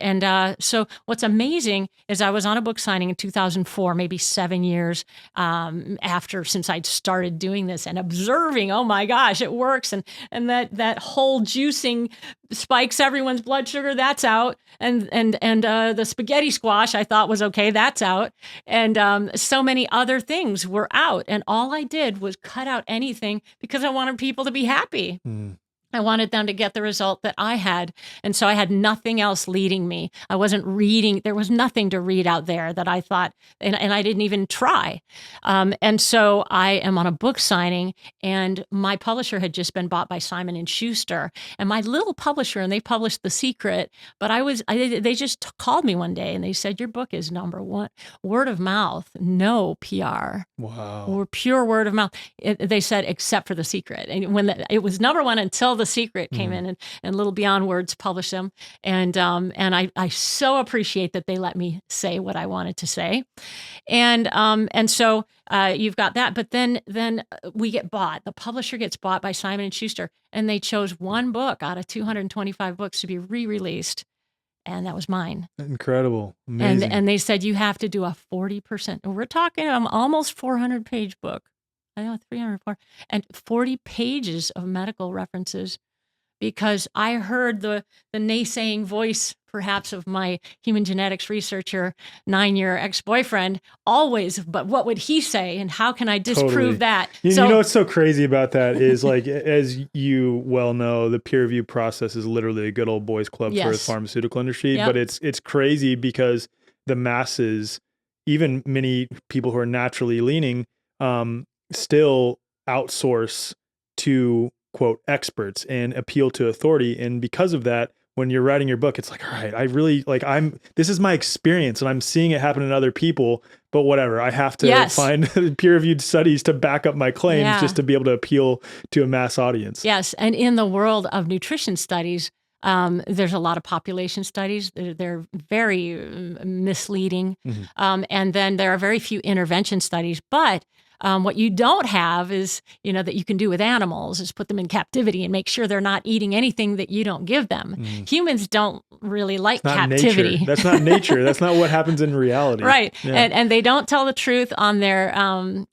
So what's amazing is I was on a book signing in 2004, maybe 7 years since I'd started doing this and observing, oh my gosh, it works. And that whole juicing spikes everyone's blood sugar, that's out. And the spaghetti squash I thought was okay, that's out. And so many other things were out. And all I did was cut out anything because I wanted people to be happy. I wanted them to get the result that I had. And so I had nothing else leading me. I wasn't reading. There was nothing to read out there that I thought, and I didn't even try. And so I am on a book signing, and my publisher had just been bought by Simon & Schuster. And my little publisher, and they published The Secret, but they just called me one day and they said, your book is #1, word of mouth, no PR. Wow. Or pure word of mouth. They said, except for The Secret. And when it was #1 until The Secret came in, and Little Beyond Words published them. And I so appreciate that they let me say what I wanted to say. And so you've got that. But then we get bought. The publisher gets bought by Simon & Schuster, and they chose one book out of 225 books to be re-released. And that was mine. Incredible. Amazing. And they said, you have to do a 40%. We're talking almost 400-page book. I know, 304, and 40 pages of medical references, because I heard the naysaying voice, perhaps, of my human genetics researcher, 9-year ex-boyfriend, always, but what would he say, and how can I disprove that? You know what's so crazy about that is, like, as you well know, the peer review process is literally a good old boys club for the pharmaceutical industry, but it's crazy because the masses, even many people who are naturally leaning, still outsource to, quote, experts and appeal to authority. And because of that, when you're writing your book, it's like, all right, I really, like, this is my experience and I'm seeing it happen in other people, but whatever, I have to find peer-reviewed studies to back up my claims just to be able to appeal to a mass audience. Yes. And in the world of nutrition studies, there's a lot of population studies. They're very misleading. And then there are very few intervention studies, but what you don't have is, that you can do with animals is put them in captivity and make sure they're not eating anything that you don't give them. Humans don't really like captivity. Nature. That's not nature. That's not what happens in reality. Right. Yeah. And they don't tell the truth on their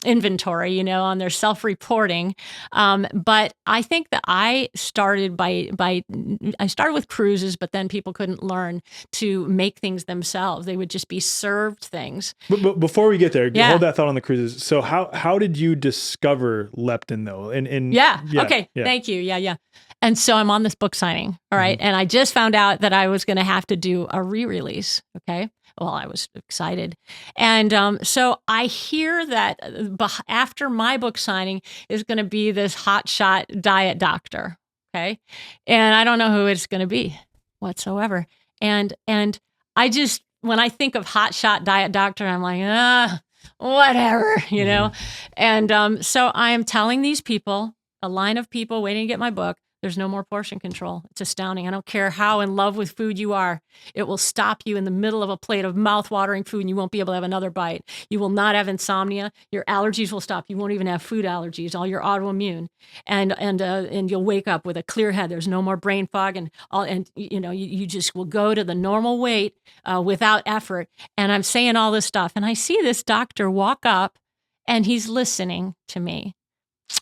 inventory, on their self-reporting. But I think that I started I started with cruises, but then people couldn't learn to make things themselves. They would just be served things. But before we get there, hold that thought on the cruises. So how did you discover leptin, though? Okay. Thank you. Yeah. And so I'm on this book signing. All right. And I just found out that I was going to have to do a re-release. Okay. Well, I was excited. And so I hear that after my book signing is going to be this hotshot diet doctor. Okay. And I don't know who it's going to be whatsoever. And I just, when I think of hotshot diet doctor, I'm like, whatever, And so I am telling these people, a line of people waiting to get my book, there's no more portion control. It's astounding. I don't care how in love with food you are. It will stop you in the middle of a plate of mouth-watering food and you won't be able to have another bite. You will not have insomnia. Your allergies will stop. You won't even have food allergies. All your autoimmune. And you'll wake up with a clear head. There's no more brain fog you just will go to the normal weight without effort. And I'm saying all this stuff. And I see this doctor walk up and he's listening to me.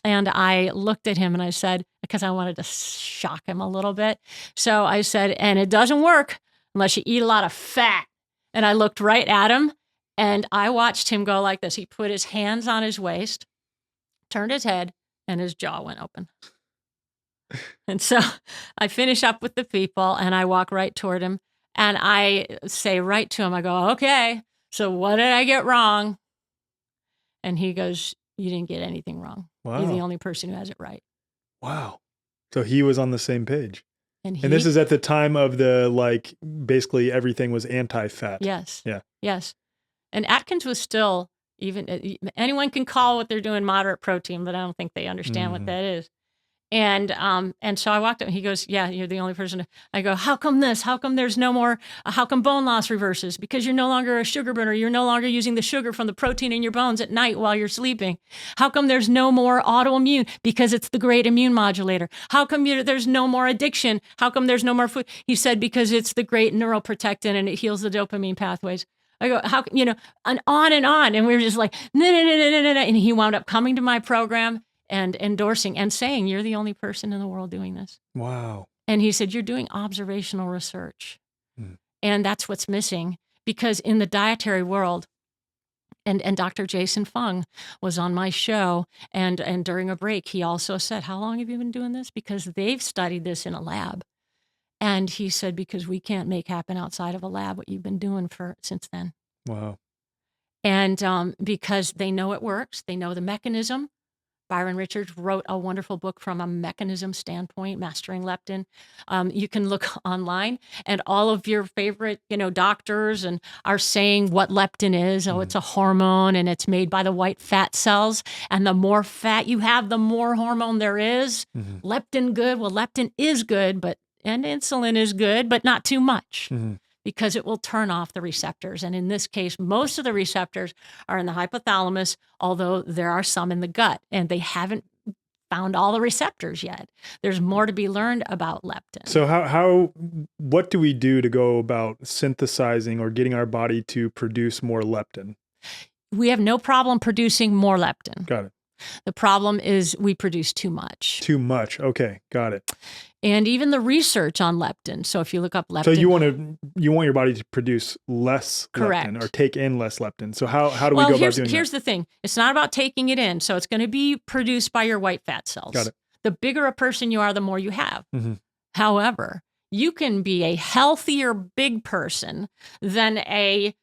And I looked at him and I said, because I wanted to shock him a little bit. So I said, and it doesn't work unless you eat a lot of fat. And I looked right at him and I watched him go like this. He put his hands on his waist, turned his head, and his jaw went open. And so I finish up with the people and I walk right toward him and I say right to him, I go, okay, So what did I get wrong? And he goes, you didn't get anything wrong. Wow. You're the only person who has it right. Wow. So he was on the same page. And this is at the time of the, like, basically everything was anti-fat. Yes. Yeah. Yes. And Atkins was still, even anyone can call what they're doing moderate protein, but I don't think they understand what that is. And so I walked up and he goes, yeah, you're the only person. I go, how come this? How come there's no more? How come bone loss reverses? Because you're no longer a sugar burner. You're no longer using the sugar from the protein in your bones at night while you're sleeping. How come there's no more autoimmune? Because it's the great immune modulator. How come there's no more addiction? How come there's no more food? He said, because it's the great neuroprotectant and it heals the dopamine pathways. I go, how, and on and on. And we were just like, no. And he wound up coming to my program and endorsing and saying, you're the only person in the world doing this. Wow. And he said, you're doing observational research. And that's what's missing, because in the dietary world, and Dr. Jason Fung was on my show, and during a break, he also said, how long have you been doing this? Because they've studied this in a lab. And he said, because we can't make happen outside of a lab what you've been doing since then. Wow. And because they know it works, they know the mechanism. Byron Richards wrote a wonderful book from a mechanism standpoint, Mastering Leptin. You can look online, and all of your favorite, doctors are saying what leptin is. Oh, it's a hormone, and it's made by the white fat cells. And the more fat you have, the more hormone there is. Leptin good. Well, leptin is good, and insulin is good, but not too much. Because it will turn off the receptors. And in this case, most of the receptors are in the hypothalamus, although there are some in the gut, and they haven't found all the receptors yet. There's more to be learned about leptin. So what do we do to go about synthesizing or getting our body to produce more leptin? We have no problem producing more leptin. Got it. The problem is we produce too much. Too much. Okay, got it. And even the research on leptin. So if you look up leptin, so you want your body to produce less correct. Leptin or take in less leptin. So how do we go about doing that? Here's the thing. It's not about taking it in. So it's going to be produced by your white fat cells. Got it. The bigger a person you are, the more you have. However, you can be a healthier big person than a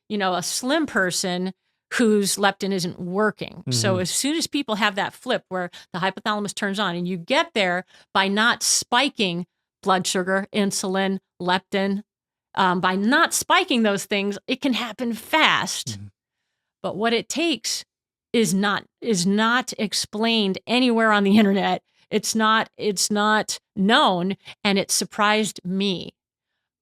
slim person whose leptin isn't working. So as soon as people have that flip where the hypothalamus turns on, and you get there by not spiking blood sugar, insulin, leptin, by not spiking those things, it can happen fast. But what it takes is not explained anywhere on the internet. It's not known, and it surprised me.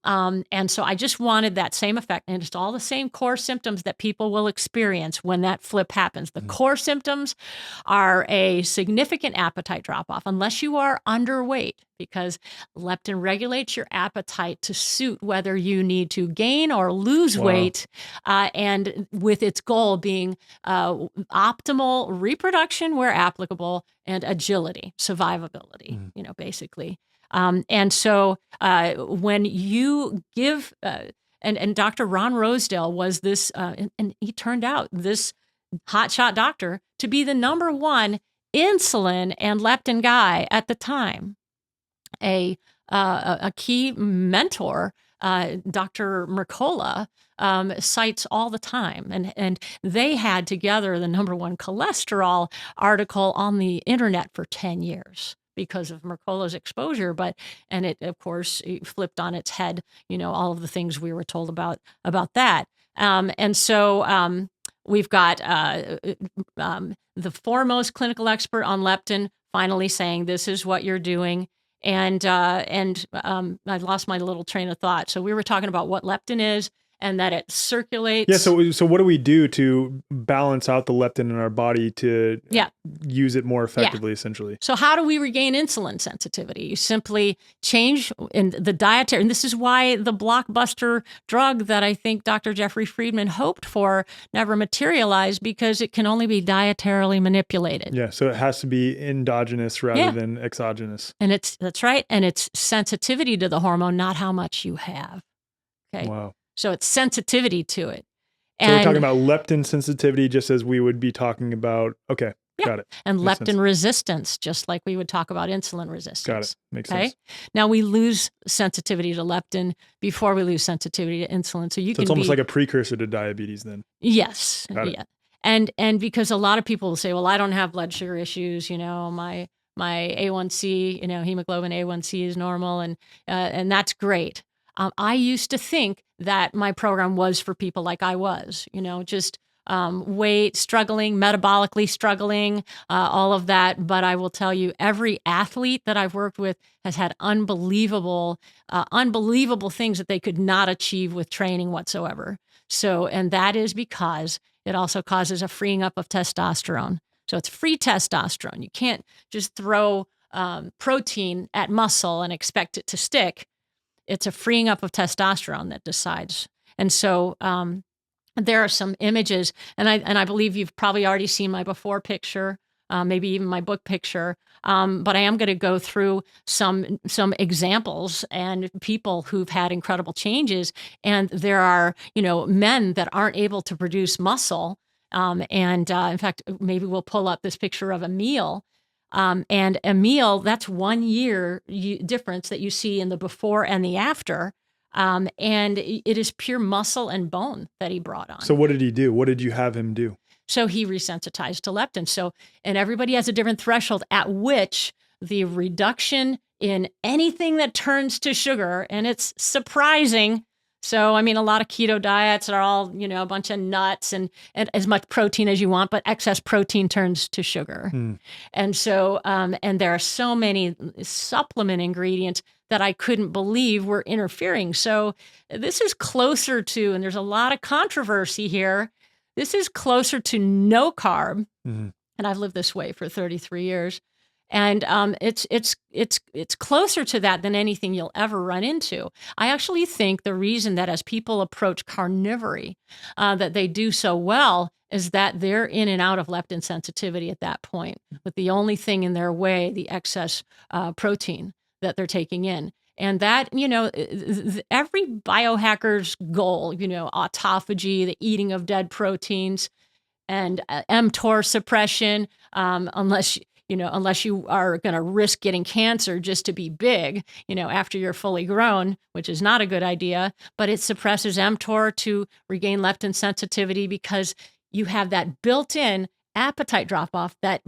And so I just wanted that same effect. And it's all the same core symptoms that people will experience when that flip happens. The core symptoms are a significant appetite drop-off, unless you are underweight, because leptin regulates your appetite to suit whether you need to gain or lose weight, and with its goal being optimal reproduction where applicable and agility, survivability, basically. And so when you give, and Dr. Ron Rosedale was this, and he turned out, this hotshot doctor, to be the #1 insulin and leptin guy at the time. A key mentor, Dr. Mercola, cites all the time. And they had together the #1 cholesterol article on the internet for 10 years. Because of Mercola's exposure, and it, of course, it flipped on its head, all of the things we were told about that. And so we've got the foremost clinical expert on leptin finally saying this is what you're doing. And I lost my little train of thought. So we were talking about what leptin is, and that it circulates. Yeah. So what do we do to balance out the leptin in our body to use it more effectively, essentially? So how do we regain insulin sensitivity? You simply change in the dietary, and this is why the blockbuster drug that I think Dr. Jeffrey Friedman hoped for never materialized, because it can only be dietarily manipulated. Yeah. So it has to be endogenous rather than exogenous. And that's right. And it's sensitivity to the hormone, not how much you have. Okay. Wow. So it's sensitivity to it. So we're talking about leptin sensitivity, just as we would be talking about, Yeah. Got it. And Makes leptin sense. resistance, just like we would talk about insulin resistance. Got it. Makes Okay. sense. Now we lose sensitivity to leptin before we lose sensitivity to insulin. So you So can it's almost be, like a precursor to diabetes then. yes, Got it. yeah. And because a lot of people will say, well, I don't have blood sugar issues, you know, my A1C, you know, hemoglobin A1C is normal, and that's great. I used to think that my program was for people like I was, you know, just weight struggling, metabolically struggling, all of that. But I will tell you, every athlete that I've worked with has had unbelievable things that they could not achieve with training whatsoever. So, and that is because it also causes a freeing up of testosterone. So it's free testosterone. You can't just throw protein at muscle and expect it to stick. It's a freeing up of testosterone that decides. And so there are some images, and I believe you've probably already seen my before picture, maybe even my book picture. But I am going to go through some examples and people who've had incredible changes. And there are, you know, men that aren't able to produce muscle. In fact, maybe we'll pull up this picture of Emil. And Emil, that's 1 year difference that you see in the before and the after. And it is pure muscle and bone that he brought on. So what did he do? What did you have him do? So he resensitized to leptin. So, and everybody has a different threshold at which the reduction in anything that turns to sugar, and it's surprising. So, I mean, a lot of keto diets are all, you know, a bunch of nuts and as much protein as you want, but excess protein turns to sugar. And so, and there are so many supplement ingredients that I couldn't believe were interfering. So this is closer to, and there's a lot of controversy here, this is closer to no carb. And I've lived this way for 33 years. And it's closer to that than anything you'll ever run into. I actually think the reason that as people approach carnivory, that they do so well is that they're in and out of leptin sensitivity at that point, with the only thing in their way, the excess protein that they're taking in. And that, you know, every biohacker's goal, you know, autophagy, the eating of dead proteins, and mTOR suppression, unless you are going to risk getting cancer just to be big, you know, after you're fully grown, which is not a good idea, but it suppresses mTOR to regain leptin sensitivity because you have that built-in appetite drop-off that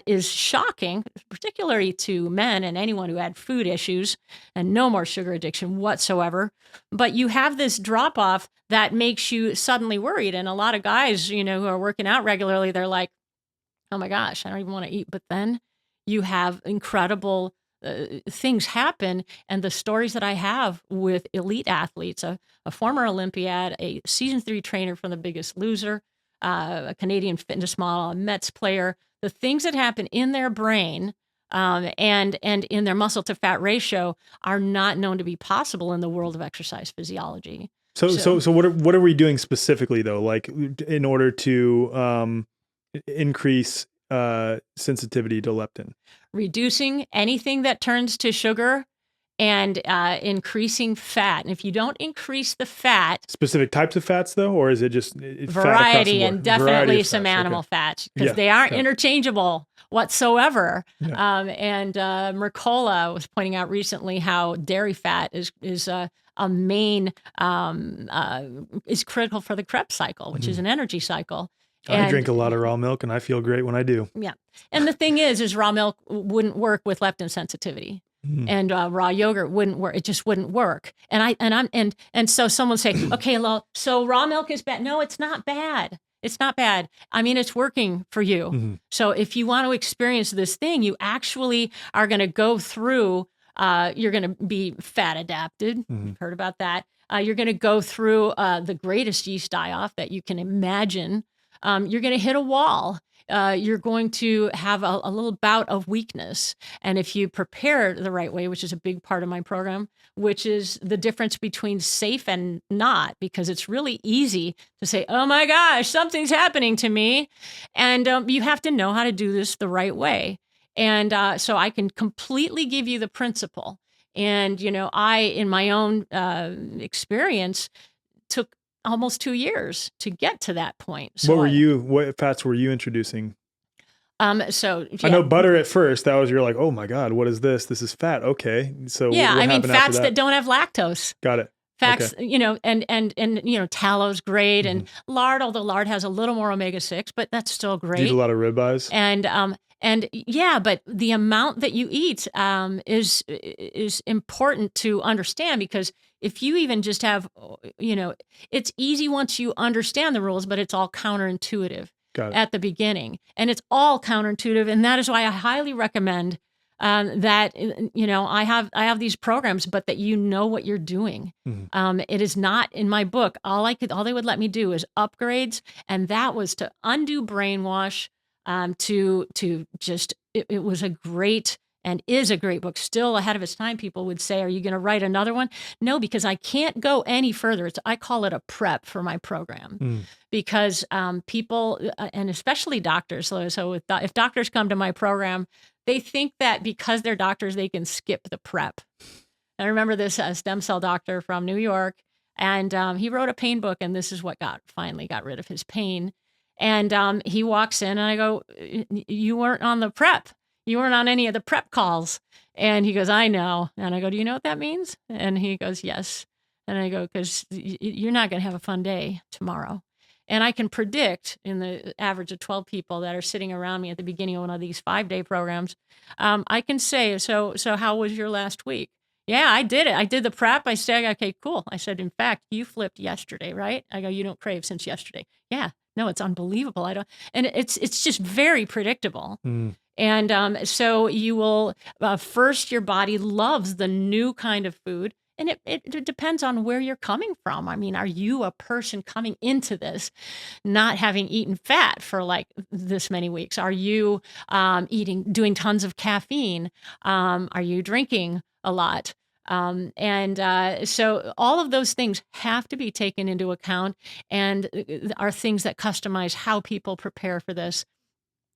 is shocking, particularly to men and anyone who had food issues and no more sugar addiction whatsoever. But you have this drop-off that makes you suddenly worried. And a lot of guys, you know, who are working out regularly, they're like, oh my gosh, I don't even want to eat. But then you have incredible things happen. And the stories that I have with elite athletes, a former Olympiad, a season 3 trainer from The Biggest Loser, a Canadian fitness model, a Mets player, the things that happen in their brain and in their muscle to fat ratio are not known to be possible in the world of exercise physiology. So what are we doing specifically though? Like in order to increase sensitivity to leptin? Reducing anything that turns to sugar and increasing fat. And if you don't increase the fat, specific types of fats though, or is it just variety and definitely some animal fats, because they aren't interchangeable whatsoever. Mercola was pointing out recently how dairy fat is a main is critical for the Krebs cycle, which is an energy cycle. I drink a lot of raw milk and I feel great when I do. Yeah. And the thing is raw milk wouldn't work with leptin sensitivity. And raw yogurt wouldn't work. It just wouldn't work. And so someone say, okay, well, so raw milk is bad. No, it's not bad. It's not bad. I mean, it's working for you. So if you want to experience this thing, you actually are going to go through, you're going to be fat adapted. You've heard about that. You're going to go through the greatest yeast die-off that you can imagine. You're going to hit a wall. You're going to have a little bout of weakness. And if you prepare the right way, which is a big part of my program, which is the difference between safe and not, because it's really easy to say, oh my gosh, something's happening to me. And you have to know how to do this the right way. And so I can completely give you the principle. And, you know, I, in my own experience, took almost 2 years to get to that point. So what fats were you introducing? So I yeah, know butter at first, that was, you're like, oh my God, what is this? This is fat. Okay. So yeah. what I mean, happened after fats that that? don't have lactose. Got it. Okay. Facts, and tallow's great, Mhm. and lard, although lard has a little more omega-6, but that's still Do you eat a great. lot of ribeyes? And yeah, but the amount that you eat is important to understand, because if you even just have, it's easy once you understand the rules, but it's all counterintuitive Got it. at the beginning, and it's all counterintuitive, and that is why I highly recommend that I have these programs, but that you know what you're doing. Mhm. It is not in my book. All they would let me do is upgrades, and that was to undo brainwash. To just it was a great and is a great book, still ahead of its time. People would say, "Are you going to write another one?" No, because I can't go any further. I call it a prep for my program, Mm. because people, and especially doctors. So if doctors come to my program, they think that because they're doctors, they can skip the prep. I remember this stem cell doctor from New York, and he wrote a pain book, and this is what finally got rid of his pain. And he walks in, and I go, "You weren't on the prep. You weren't on any of the prep calls." And he goes, "I know." And I go, "Do you know what that means?" And he goes, "Yes." And I go, "Because you're not going to have a fun day tomorrow." And I can predict, in the average of 12 people that are sitting around me at the beginning of one of these 5-day programs, I can say, so how was your last week? Yeah, I did it. I did the prep. I said, "Okay, cool." I said, "In fact, you flipped yesterday, right?" I go, "You don't crave since yesterday." Yeah, no, it's unbelievable. I don't, and it's just very predictable. Mm. And so you will, first, your body loves the new kind of food. And it depends on where you're coming from. I mean, are you a person coming into this not having eaten fat for like this many weeks? Are you doing tons of caffeine? Are you drinking a lot? So all of those things have to be taken into account, and are things that customize how people prepare for this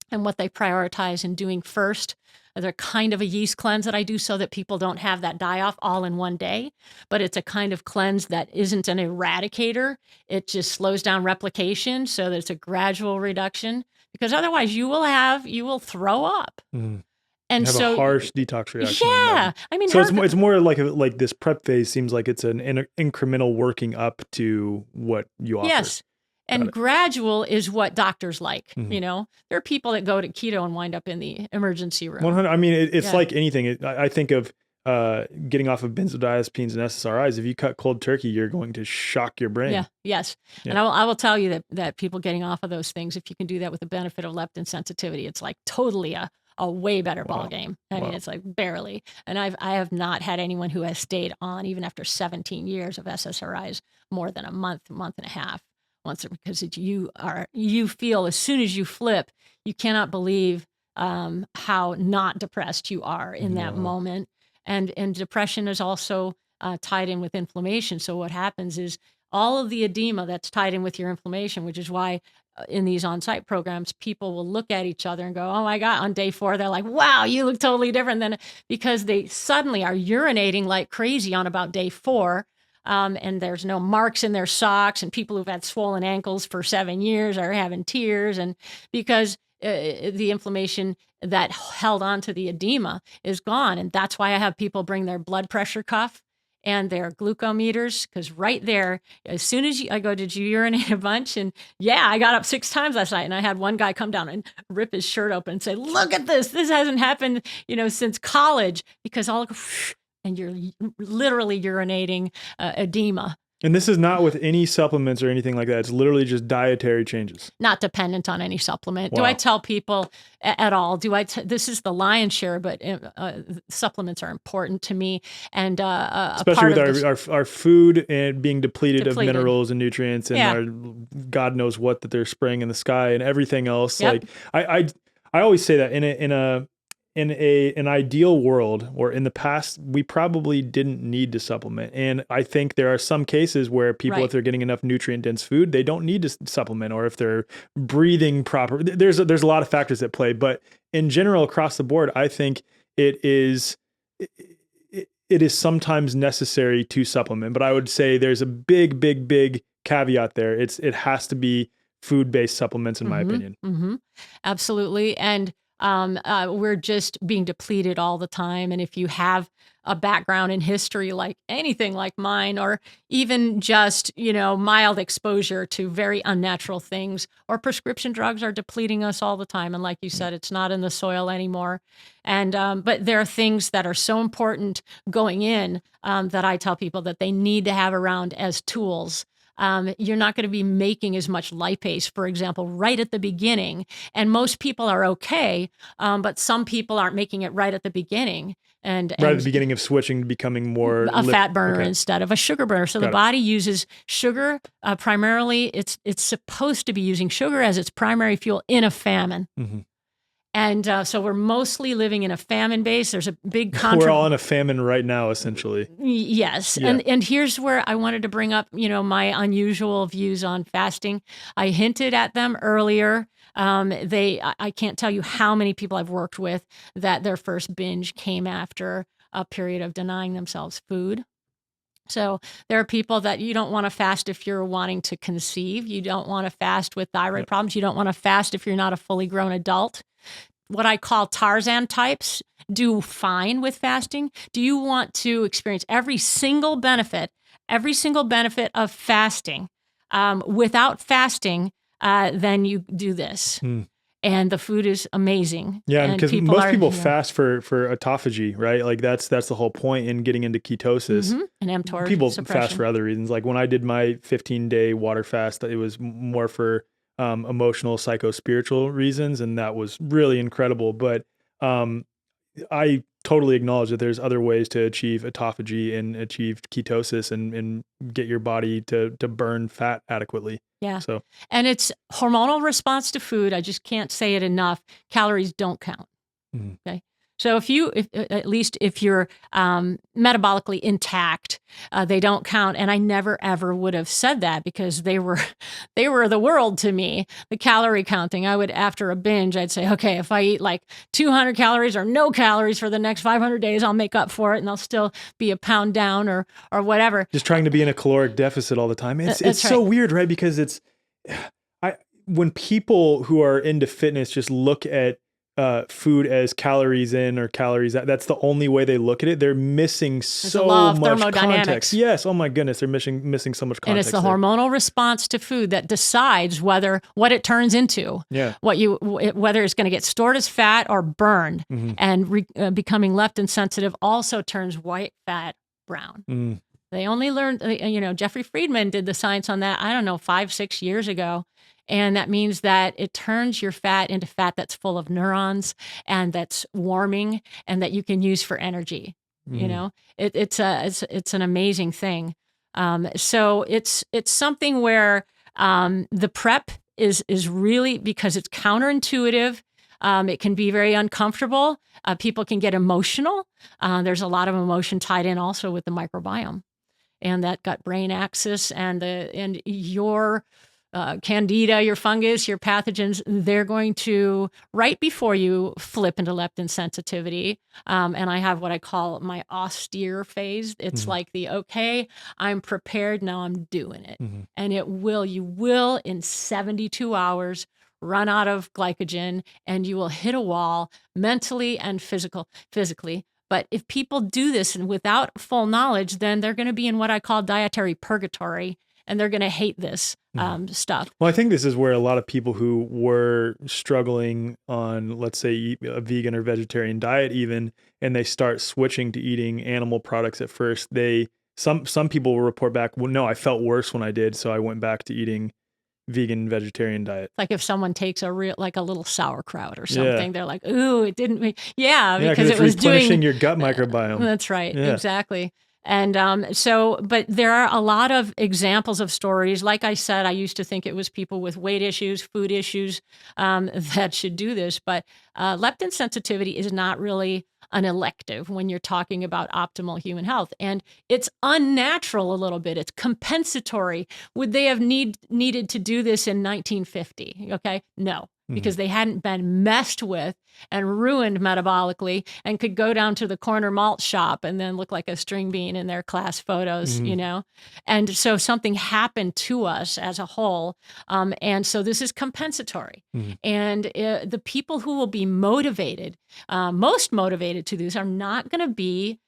and what they prioritize in doing first. They're kind of a yeast cleanse that I do so that people don't have that die off all in one day, but it's a kind of cleanse that isn't an eradicator. It just slows down replication so that it's a gradual reduction, because otherwise you will throw up. Mm. And Have a so, harsh detox reaction. yeah, I mean, so it's more like this prep phase seems like it's an incremental working up to what you offer. yes. And gradual is what doctors like. Mhm. There are people that go to keto and wind up in the emergency room. 100. I mean, it's Yeah. like anything. I think of getting off of benzodiazepines and SSRIs. If you cut cold turkey, you're going to shock your brain. Yeah. Yes. Yeah. And I will tell you that people getting off of those things, if you can do that with the benefit of leptin sensitivity, it's like totally a way better ball game. I mean, it's like barely. And I have not had anyone who has stayed on, even after 17 years of SSRIs, more than a month and a half. Because you feel, as soon as you flip, you cannot believe how not depressed you are in that moment. And depression is also tied in with inflammation. So what happens is all of the edema that's tied in with your inflammation, which is why in these on-site programs, people will look at each other and go, "Oh my God," on day 4, they're like, "Wow, you look totally different," than because they suddenly are urinating like crazy on about day 4. And there's no marks in their socks, and people who've had swollen ankles for 7 years are having tears, and because the inflammation that held on to the edema is gone. And that's why I have people bring their blood pressure cuff and their glucometers, because right there, as soon as I go, "Did you urinate a bunch?" And yeah, I got up 6 times last night, and I had one guy come down and rip his shirt open and say, "Look at this. This hasn't happened, since college," because all and you're literally urinating edema. And this is not with any supplements or anything like that. It's literally just dietary changes. Not dependent on any supplement. Wow. Do I tell people at all? This is the lion's share, but supplements are important to me. And especially with our food and being depleted of minerals and nutrients, and Yeah. our God knows what that they're spraying in the sky and everything else. Yep. Like I always say that in an ideal world, or in the past, we probably didn't need to supplement. And I think there are some cases where people, Right. if they're getting enough nutrient dense food, they don't need to supplement, or if they're breathing proper. There's a lot of factors at play, but in general, across the board, I think it is sometimes necessary to supplement. But I would say there's a big caveat there. It has to be food-based supplements, in my opinion. Absolutely. And we're just being depleted all the time. And if you have a background in history like anything like mine, or even just, mild exposure to very unnatural things, or prescription drugs are depleting us all the time. And like you said, it's not in the soil anymore. And but there are things that are so important going in that I tell people that they need to have around as tools. You're not going to be making as much lipase, for example, right at the beginning. And most people are okay, but some people aren't making it right at the beginning. And Right at the beginning of switching to becoming more a fat burner instead of a sugar burner. So the body uses sugar primarily. It's supposed to be using sugar as its primary fuel in a famine. And so we're mostly living in a famine base. There's a big We're all in a famine right now, essentially. Yes. Yeah. And here's where I wanted to bring up, my unusual views on fasting. I hinted at them earlier. I can't tell you how many people I've worked with that their first binge came after a period of denying themselves food. So there are people that you don't want to fast if you're wanting to conceive. You don't want to fast with thyroid problems. You don't want to fast if you're not a fully grown adult. What I call Tarzan types do fine with fasting. Do you want to experience every single benefit of fasting? Without fasting, then you do this. And the food is amazing. Yeah, and because most people fast for autophagy, right? Like that's the whole point in getting into ketosis. And mTOR people suppression. fast for other reasons. Like when I did my 15-day water fast, it was more for emotional, psycho-spiritual reasons, and that was really incredible. But I totally acknowledge that there's other ways to achieve autophagy and achieve ketosis and get your body to burn fat adequately. Yeah. So, and it's hormonal response to food. I just can't say it enough. Calories don't count. Okay. So if you're metabolically intact, they don't count. And I never ever would have said that because they were the world to me. The calorie counting, after a binge, I'd say, okay, if I eat like 200 calories or no calories for the next 500 days, I'll make up for it and I'll still be a pound down or whatever. Just trying to be in a caloric deficit all the time. It's so weird, right? Because when people who are into fitness just look at food as calories in or calories out, that's the only way they look at it. They're missing so much context. Yes. Oh my goodness. They're missing so much context. And it's the hormonal response to food that decides what it turns into. Yeah. Whether it's going to get stored as fat or burned. And becoming leptin sensitive also turns white fat brown. They only learned, Jeffrey Friedman did the science on that, 5-6 years ago. And that means that it turns your fat into fat that's full of neurons and that's warming and that you can use for energy. It's an amazing thing. So it's something where the prep is really, because it's counterintuitive. It can be very uncomfortable. People can get emotional. There's a lot of emotion tied in also with the microbiome and that gut-brain axis and your candida, your fungus, your pathogens, they're going to, right before you flip into leptin sensitivity. And I have what I call my austere phase. It's like okay, I'm prepared, now I'm doing it. And you will in 72 hours run out of glycogen and you will hit a wall mentally and physically. But if people do this and without full knowledge, then they're going to be in what I call dietary purgatory. And they're going to hate this stuff. Well, I think this is where a lot of people who were struggling on, let's say, a vegan or vegetarian diet even, and they start switching to eating animal products at first, some people will report back, well, no, I felt worse when I did, so I went back to eating vegan vegetarian diet. Like if someone takes a little sauerkraut or something, they're like, ooh, it didn't make, because it was replenishing your gut microbiome. That's right. Yeah. Exactly. And but there are a lot of examples of stories. Like I said, I used to think it was people with weight issues, food issues that should do this. But leptin sensitivity is not really an elective when you're talking about optimal human health. And it's unnatural a little bit. It's compensatory. Would they have needed to do this in 1950? Okay, no. because they hadn't been messed with and ruined metabolically and could go down to the corner malt shop and then look like a string bean in their class photos, And so something happened to us as a whole. And so this is compensatory. And the people who will be motivated, most motivated to this, are not going to be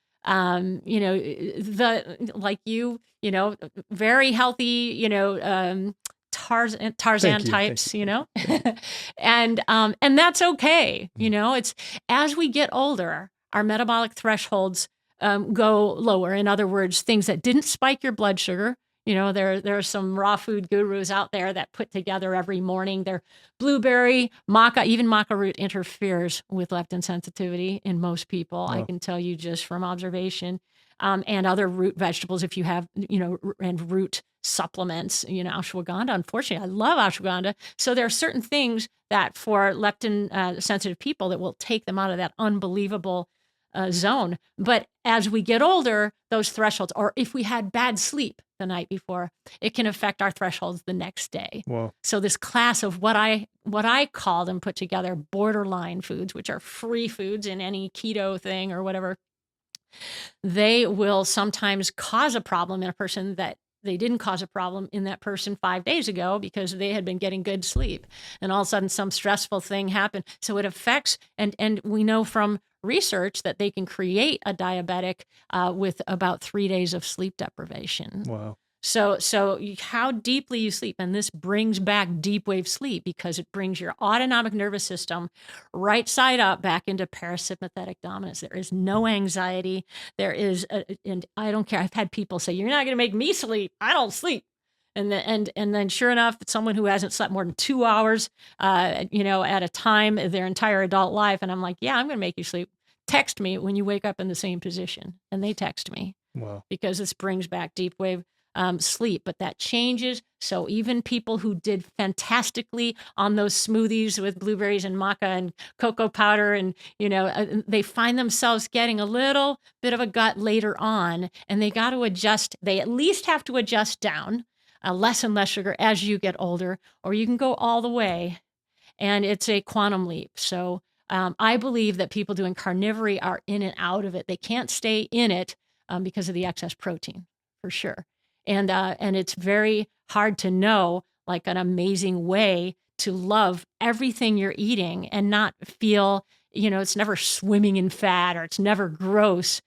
very healthy, Tarzan types, and that's okay. It's as we get older, our metabolic thresholds go lower. In other words, things that didn't spike your blood sugar. There are some raw food gurus out there that put together every morning their blueberry, maca, even maca root interferes with leptin sensitivity in most people. I can tell you just from observation, and other root vegetables if you have, and root supplements, ashwagandha. Unfortunately, I love ashwagandha. So there are certain things that for leptin sensitive people that will take them out of that unbelievable zone. But as we get older, those thresholds, or if we had bad sleep the night before, it can affect our thresholds the next day. Wow. So this class of what I called and put together borderline foods, which are free foods in any keto thing or whatever, they will sometimes cause a problem in a person that they didn't cause a problem in that person 5 days ago because they had been getting good sleep. And all of a sudden some stressful thing happened. So it affects, and we know from research that they can create a diabetic with about 3 days of sleep deprivation. Wow. So how deeply you sleep, and this brings back deep wave sleep because it brings your autonomic nervous system right side up back into parasympathetic dominance. There is no anxiety. There is, and I don't care. I've had people say, "You're not going to make me sleep. I don't sleep." And then sure enough, someone who hasn't slept more than 2 hours, at a time their entire adult life. And I'm like, yeah, I'm going to make you sleep. Text me when you wake up in the same position. And they text me. Wow. Because this brings back deep wave sleep, but that changes. So even people who did fantastically on those smoothies with blueberries and maca and cocoa powder, and they find themselves getting a little bit of a gut later on, and they got to adjust. They at least have to adjust down less and less sugar as you get older, or you can go all the way, and it's a quantum leap. So I believe that people doing carnivory are in and out of it. They can't stay in it because of the excess protein, for sure. And it's very hard to know like an amazing way to love everything you're eating and not feel, it's never swimming in fat or it's never gross.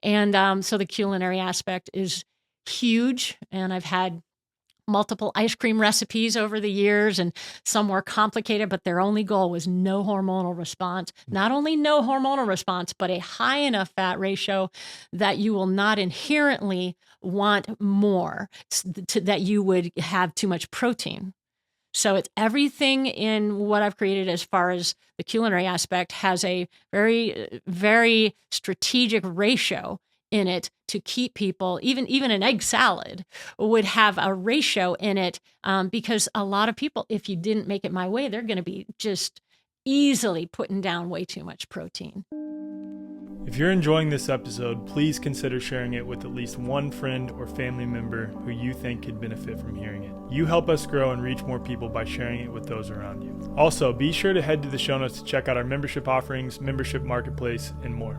And so the culinary aspect is huge. And I've had multiple ice cream recipes over the years, and some were complicated, but their only goal was no hormonal response. Not only no hormonal response, but a high enough fat ratio that you will not inherently want more, that you would have too much protein. So it's everything in what I've created as far as the culinary aspect has a very, very strategic ratio in it to keep people, even an egg salad would have a ratio in it, because a lot of people, if you didn't make it my way, they're going to be just easily putting down way too much protein. If you're enjoying this episode, please consider sharing it with at least one friend or family member who you think could benefit from hearing it. You help us grow and reach more people by sharing it with those around you. Also, be sure to head to the show notes to check out our membership offerings, membership marketplace, and more.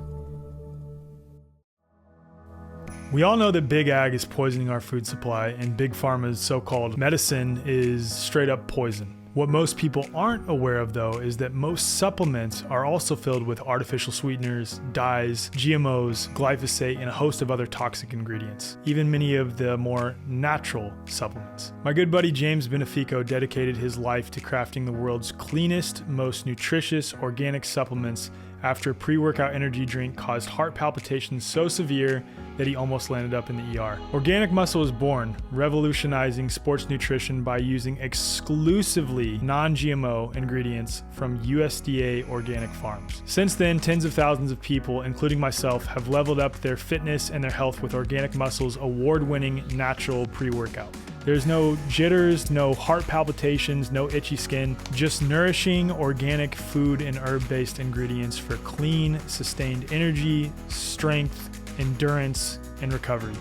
We all know that Big Ag is poisoning our food supply, and Big Pharma's so-called medicine is straight up poison. What most people aren't aware of, though, is that most supplements are also filled with artificial sweeteners, dyes, GMOs, glyphosate, and a host of other toxic ingredients, even many of the more natural supplements. My good buddy James Benefico dedicated his life to crafting the world's cleanest, most nutritious organic supplements after a pre-workout energy drink caused heart palpitations so severe that he almost landed up in the ER. Organic Muscle was born, revolutionizing sports nutrition by using exclusively non-GMO ingredients from USDA organic farms. Since then, tens of thousands of people, including myself, have leveled up their fitness and their health with Organic Muscle's award-winning natural pre-workout. There's no jitters, no heart palpitations, no itchy skin, just nourishing organic food and herb-based ingredients for clean, sustained energy, strength, endurance, and recovery.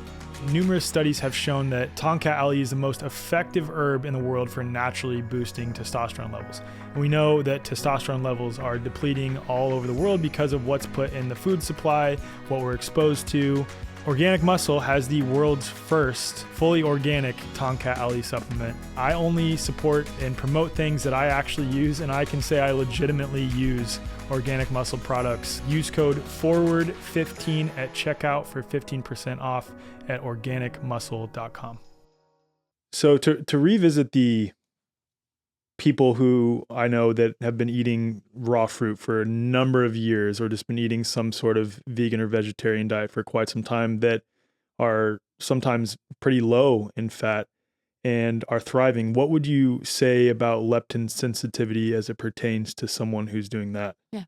numerous studies have shown that Tongkat Ali is the most effective herb in the world for naturally boosting testosterone levels. And we know that testosterone levels are depleting all over the world because of what's put in the food supply, what we're exposed to. Organic Muscle has the world's first fully organic Tongkat Ali supplement. I only support and promote things that I actually use, and I can say I legitimately use Organic Muscle products. Use code FORWARD15 at checkout for 15% off at organicmuscle.com. So to revisit the people who I know that have been eating raw fruit for a number of years, or just been eating some sort of vegan or vegetarian diet for quite some time, that are sometimes pretty low in fat and are thriving, what would you say about leptin sensitivity as it pertains to someone who's doing that? Yeah.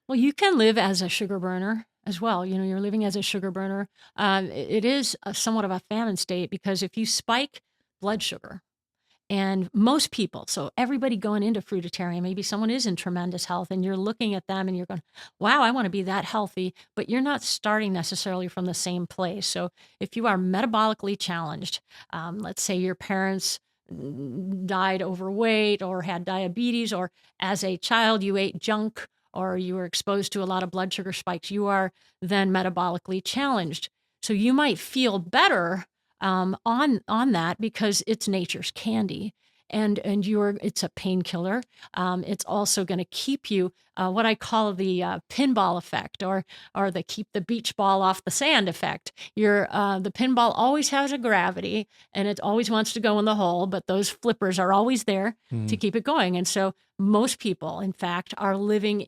Well, you can live as a sugar burner as well. You know, you're living as a sugar burner. It is somewhat of a famine state, because if you spike blood sugar, and most people, so everybody going into fruitarian, maybe someone is in tremendous health and you're looking at them and you're going, wow, I want to be that healthy, but you're not starting necessarily from the same place. So if you are metabolically challenged, let's say your parents died overweight or had diabetes, or as a child you ate junk, or you were exposed to a lot of blood sugar spikes, you are then metabolically challenged. So you might feel better on that because it's nature's candy, and it's a painkiller. It's also going to keep you what I call the pinball effect, or the keep the beach ball off the sand effect. The pinball always has a gravity and it always wants to go in the hole, but those flippers are always there to keep it going. And so most people, in fact, are living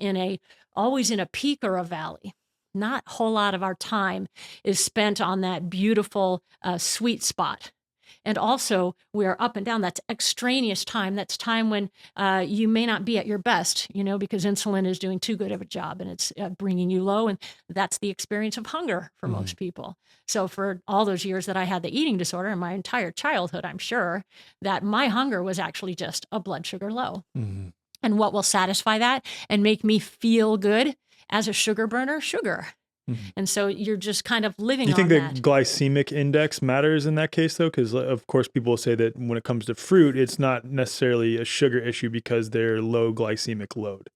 always in a peak or a valley. Not a whole lot of our time is spent on that beautiful sweet spot. And also, we are up and down. That's extraneous time. That's time when you may not be at your best, because insulin is doing too good of a job and it's bringing you low. And that's the experience of hunger for most people. So for all those years that I had the eating disorder, and my entire childhood, I'm sure that my hunger was actually just a blood sugar low. And what will satisfy that and make me feel good as a sugar burner? Sugar. And so you're just kind of living on that. Do you think the glycemic index matters in that case, though? Because, of course, people say that when it comes to fruit, it's not necessarily a sugar issue because they're low glycemic load.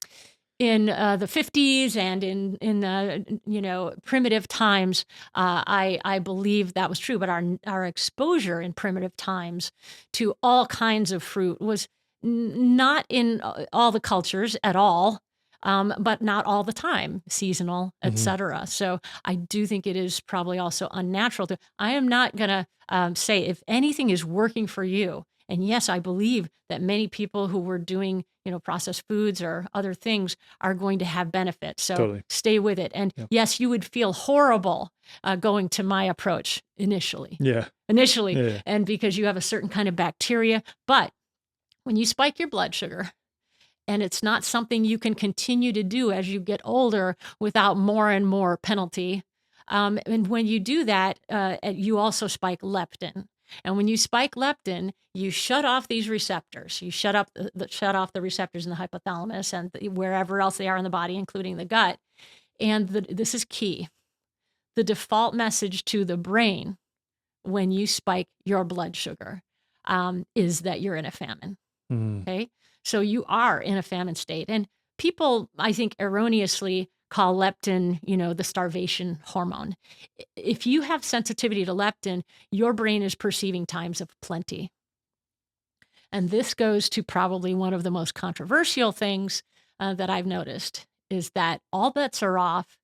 In the 50s and in primitive times, I believe that was true. But our exposure in primitive times to all kinds of fruit was not in all the cultures at all. But not all the time, seasonal, et cetera. So I do think it is probably also unnatural. I am not going to say if anything is working for you. And yes, I believe that many people who were doing, processed foods or other things are going to have benefits. So Totally. Stay with it. And yes, you would feel horrible going to my approach initially. Yeah. And because you have a certain kind of bacteria. But when you spike your blood sugar, and it's not something you can continue to do as you get older without more and more penalty. And when you do that, you also spike leptin. And when you spike leptin, you shut off these receptors. You shut off the receptors in the hypothalamus and wherever else they are in the body, including the gut. And this is key. The default message to the brain when you spike your blood sugar is that you're in a famine. Okay. So you are in a famine state. And people, I think, erroneously call leptin, the starvation hormone. If you have sensitivity to leptin, your brain is perceiving times of plenty. And this goes to probably one of the most controversial things that I've noticed is that all bets are off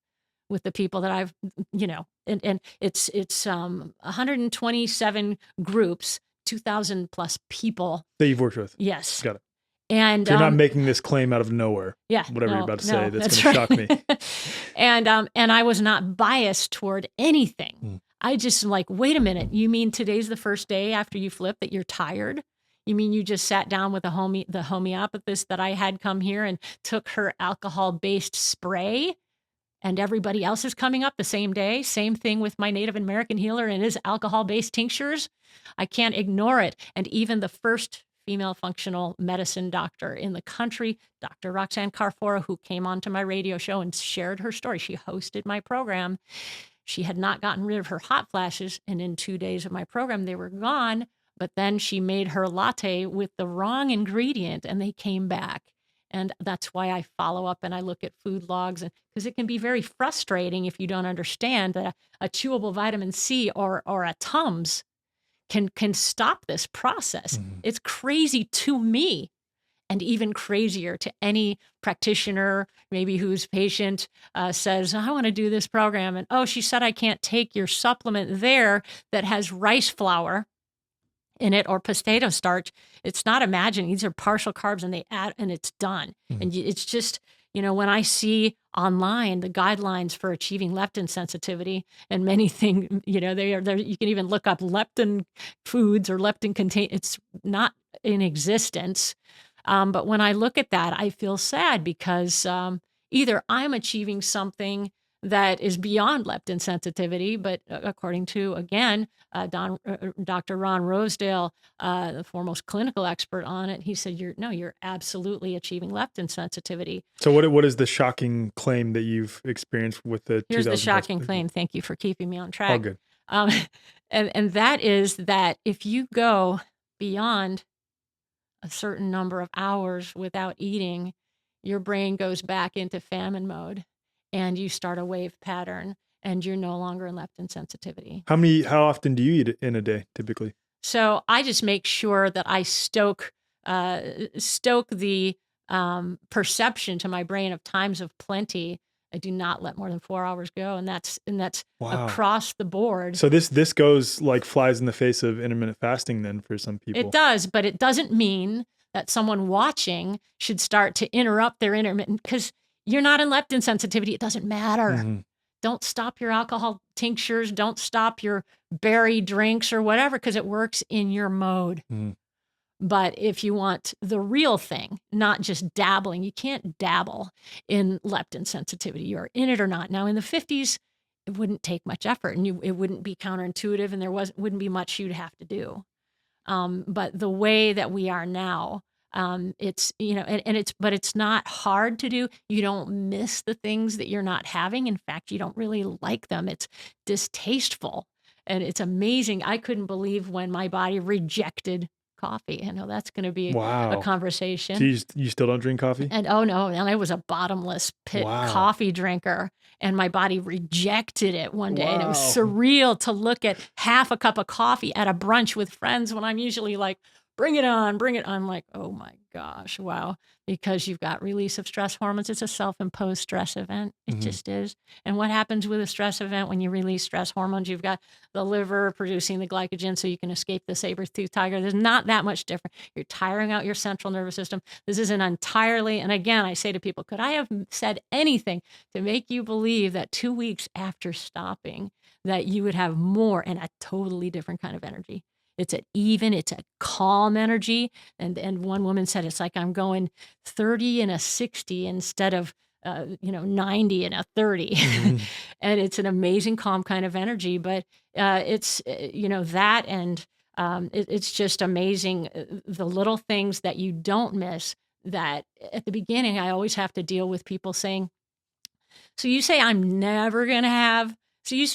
with the people that I've, and it's 127 groups, 2,000 plus people. That you've worked with. Yes. Got it. And so you're not making this claim out of nowhere. Yeah. Whatever you're about to say, that's going to shock me. And I was not biased toward anything. I just like, wait a minute. You mean today's the first day after you flip that you're tired? You mean you just sat down with the homeopathist that I had come here and took her alcohol-based spray, and everybody else is coming up the same day? Same thing with my Native American healer and his alcohol-based tinctures. I can't ignore it. And even the first female functional medicine doctor in the country, Dr. Roxanne Carfora, who came onto my radio show and shared her story. She hosted my program. She had not gotten rid of her hot flashes, and in 2 days of my program, they were gone. But then she made her latte with the wrong ingredient, and they came back. And that's why I follow up and I look at food logs, and because it can be very frustrating if you don't understand that a chewable vitamin C or a Tums can stop this process. Mhm. It's crazy to me, and even crazier to any practitioner, maybe whose patient says, I want to do this program. And oh, she said I can't take your supplement there that has rice flour in it or potato starch. It's not imagining. These are partial carbs and they add, and it's done. Mhm. And it's just, when I see online the guidelines for achieving leptin sensitivity and many things, you can even look up leptin foods or leptin contain, it's not in existence. But when I look at that, I feel sad because either I'm achieving something that is beyond leptin sensitivity, but according to, again, Dr. Ron Rosedale, the foremost clinical expert on it, he said, you're absolutely achieving leptin sensitivity. So what is the shocking claim that you've experienced with the Here's 2000 the shocking claim. Thank you for keeping me on track. All good. Um, and that is that if you go beyond a certain number of hours without eating, your brain goes back into famine mode and you start a wave pattern and you're no longer in leptin sensitivity. How often do you eat in a day typically? So I just make sure that I stoke the perception to my brain of times of plenty. I do not let more than 4 hours go, and that's Wow. across the board. So this goes like flies in the face of intermittent fasting then for some people. It does, but it doesn't mean that someone watching should start to interrupt their intermittent, because you're not in leptin sensitivity. It doesn't matter. Mhm. Don't stop your alcohol tinctures. Don't stop your berry drinks or whatever, because it works in your mode. Mhm. But if you want the real thing, not just dabbling, you can't dabble in leptin sensitivity. You're in it or not. Now, in the 50s, it wouldn't take much effort and it wouldn't be counterintuitive, and there wouldn't be much you'd have to do. But the way that we are now, it's, but it's not hard to do. You don't miss the things that you're not having. In fact, you don't really like them. It's distasteful and it's amazing. I couldn't believe when my body rejected coffee. I know that's going to be a Wow. conversation. So you still don't drink coffee? And oh no, and I was a bottomless pit Wow. coffee drinker, and my body rejected it one day. And it was Wow. surreal to look at half a cup of coffee at a brunch with friends when I'm usually like, bring it on, bring it on. I'm like, oh my gosh, wow. Because you've got release of stress hormones. It's a self-imposed stress event. It Mhm. just is. And what happens with a stress event when you release stress hormones? You've got the liver producing the glycogen so you can escape the saber-toothed tiger. There's not that much different. You're tiring out your central nervous system. This is an entirely, and again, I say to people, could I have said anything to make you believe that 2 weeks after stopping that you would have more and a totally different kind of energy? It's a calm energy. And one woman said, it's like I'm going 30 and a 60 instead of 90 and a 30. Mhm. And it's an amazing, calm kind of energy. But it's, that, and it's just amazing, the little things that you don't miss, that at the beginning, I always have to deal with people saying, so you say I'm never going to have a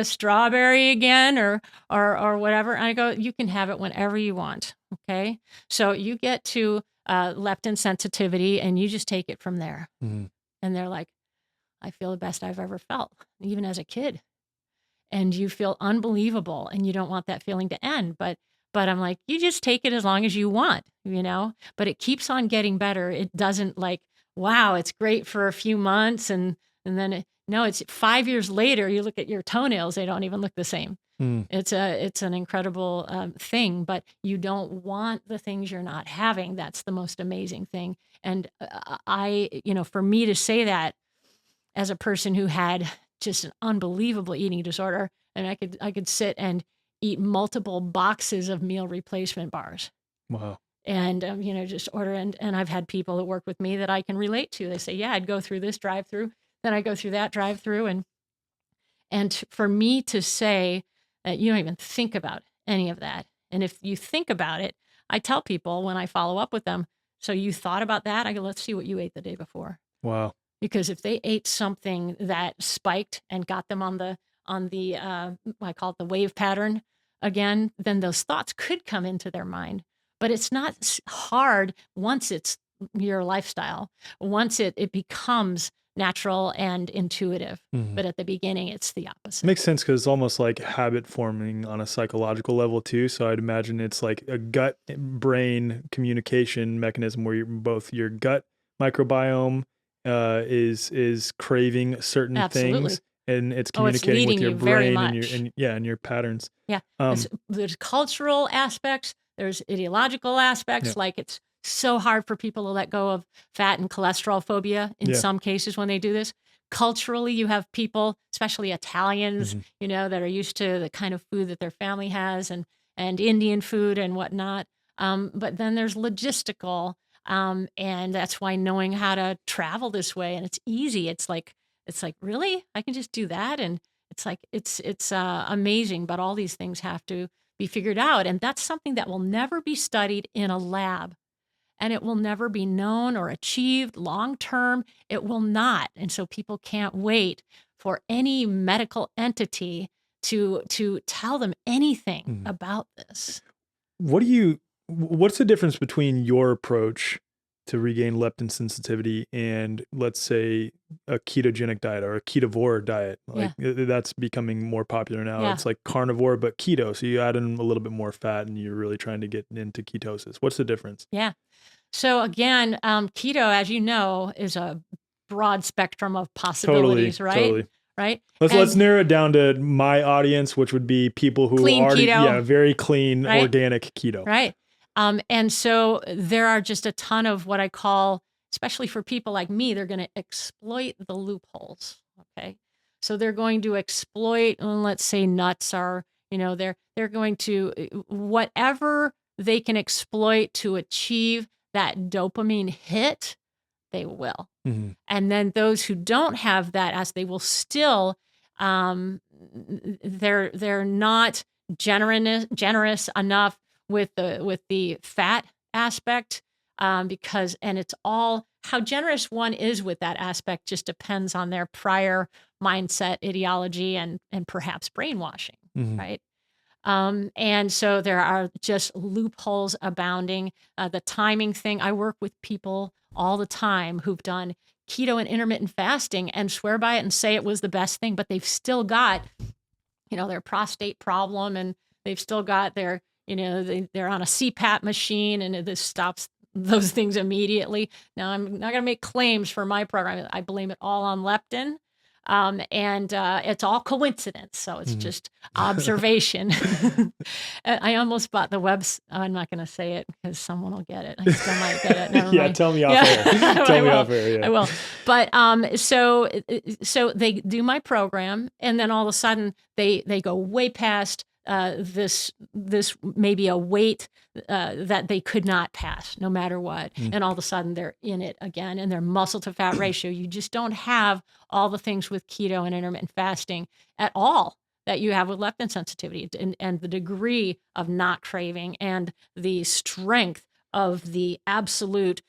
strawberry again or whatever. And I go, you can have it whenever you want. Okay. So you get to leptin sensitivity and you just take it from there. Mhm. And they're like, I feel the best I've ever felt, even as a kid. And you feel unbelievable and you don't want that feeling to end. But I'm like, you just take it as long as you want, but it keeps on getting better. It doesn't like, wow, it's great for a few months. And then no, it's 5 years later, you look at your toenails, they don't even look the same. Mm. It's an incredible thing, but you don't want the things you're not having. That's the most amazing thing. And for me to say that as a person who had just an unbelievable eating disorder, and I could sit and eat multiple boxes of meal replacement bars. Wow. And, just order. And I've had people that work with me that I can relate to. They say, yeah, I'd go through this drive-through, then I go through that drive-through. And for me to say that you don't even think about any of that. And if you think about it, I tell people when I follow up with them, so you thought about that? I go, let's see what you ate the day before. Wow. because if they ate something that spiked and got them on the I call it the wave pattern again, then those thoughts could come into their mind. But it's not hard once it's your lifestyle, once it becomes natural and intuitive. Mhm. But at the beginning, it's the opposite. Makes sense because it's almost like habit forming on a psychological level too. So I'd imagine it's like a gut brain communication mechanism where your gut microbiome is craving certain Absolutely. things, and it's Oh, it's communicating with leading your you very brain and much. and your patterns. Yeah. Um, There's cultural aspects, there's ideological yeah, aspects, like it's so hard for people to let go of fat and cholesterol phobia in yeah. some cases when they do this. Culturally, you have people, especially Italians, Mhm. that are used to the kind of food that their family has and Indian food and whatnot. But then there's logistical, and that's why knowing how to travel this way and it's easy. It's like really, I can just do that, and it's like it's amazing, but all these things have to be figured out, and that's something that will never be studied in a lab, and it will never be known or achieved long term. It will not, and so people can't wait for any medical entity to tell them anything Mhm. about this. What's the difference between your approach to regain leptin sensitivity and, let's say, a ketogenic diet or a ketovore diet? Like Yeah, that's becoming more popular now. yeah, It's like carnivore but keto, so you add in a little bit more fat and you're really trying to get into ketosis. What's the difference? yeah. So again, keto, as you know, is a broad spectrum of Totally, possibilities, right? totally. Right? Let's And narrow it down to my audience, which would be people who clean already, keto, very clean, right? organic keto. Right. And so there are just a ton of what I call, especially for people like me, they're going to exploit the loopholes. Okay. So they're going to exploit, let's say nuts are, they're going to whatever they can exploit to achieve that dopamine hit, they will. Mhm. And then those who don't have that, as they will still, they're not generous enough with the fat aspect, because and it's all how generous one is with that aspect just depends on their prior mindset, ideology, and perhaps brainwashing, Mhm. right? And so there are just loopholes abounding. The timing thing, I work with people all the time who've done keto and intermittent fasting and swear by it and say it was the best thing, but they've still got, their prostate problem, and they've still got their, they're on a CPAP machine, and this stops those things immediately. Now, I'm not going to make claims for my program. I blame it all on leptin. And it's all coincidence. So it's Mhm. just observation. I almost bought the webs. I'm not going to say it because someone will get it. I still might get it. Never Yeah, mind. tell me off Yeah, air. I Tell me will. off air, I yeah. will. But so they do my program, and then all of a sudden they go way past this maybe a weight that they could not pass no matter what, Mm. and all of a sudden they're in it again, and their muscle to fat ratio. You just don't have all the things with keto and intermittent fasting at all that you have with leptin sensitivity, and the degree of not craving and the strength of the absolute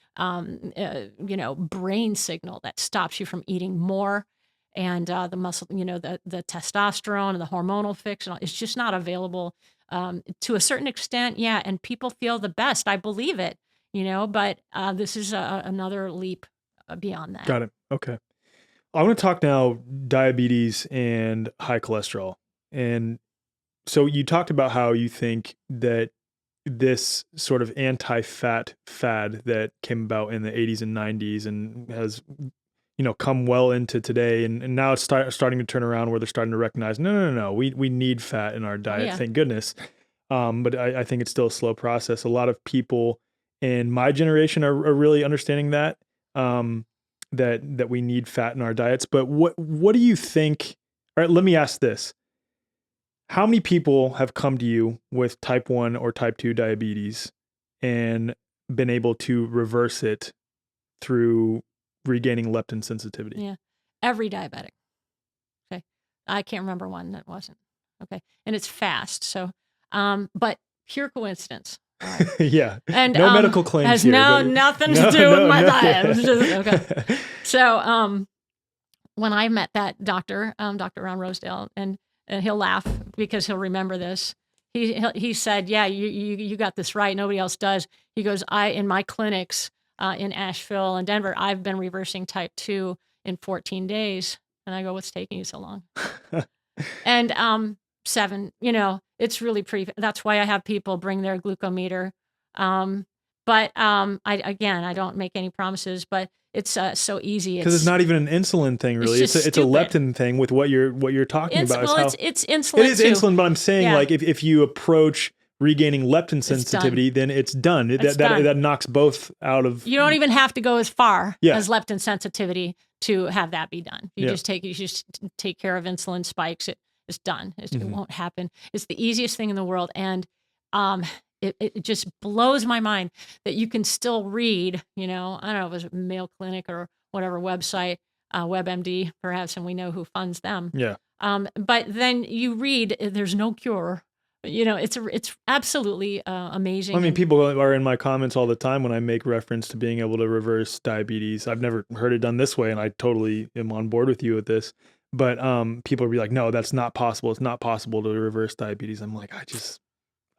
brain signal that stops you from eating more, and the muscle, the testosterone and the hormonal fix, and it's just not available to a certain extent. Yeah, and people feel the best. I believe it, but this is another leap beyond that. Got it. Okay. I want to talk now diabetes and high cholesterol. And so you talked about how you think that this sort of anti-fat fad that came about in the 80s and 90s and has come well into today, and now it's starting to turn around where they're starting to recognize no, we need fat in our Oh diet, yeah. thank goodness. But I think it's still a slow process. A lot of people in my generation are really understanding that, um, that we need fat in our diets. But what do you think? All right, let me ask this: how many people have come to you with type 1 or type 2 diabetes and been able to reverse it through regaining leptin sensitivity? Yeah. Every diabetic. Okay. I can't remember one that wasn't. Okay. And it's fast. So, but pure coincidence. All right. Yeah. And No medical claims has here. now but- nothing No, to do with no, my no. diet. It's just- okay. So when I met that doctor, Dr. Ron Rosedale, and he'll laugh because he'll remember this. He said, "Yeah, you got this right. Nobody else does." He goes, in my clinics in Asheville and Denver, I've been reversing type 2 in 14 days." And I go, "What's taking you so long?" And 7, it's really pretty. That's why I have people bring their glucometer. But I don't make any promises, but it's so easy. Because it's not even an insulin thing, really. It's just a stupid. leptin thing with what you're talking about. Well, Is how, it's insulin. it is too. insulin, but I'm saying Yeah. like if you approach regaining leptin done. sensitivity, then it's done. It's done. That knocks both out of. You don't even have to go as far Yeah. as leptin sensitivity to have that be done. You Yeah. just take care of insulin spikes. It's done. It Mhm. won't happen. It's the easiest thing in the world, and it just blows my mind that you can still read. I don't know if it was Mayo Clinic or whatever website, WebMD perhaps, and we know who funds them. Yeah. But then you read there's no cure. It's absolutely amazing. I mean, people are in my comments all the time when I make reference to being able to reverse diabetes. I've never heard it done this way, and I totally am on board with you with this. But people will be like, "No, that's not possible. It's not possible to reverse diabetes." I'm like,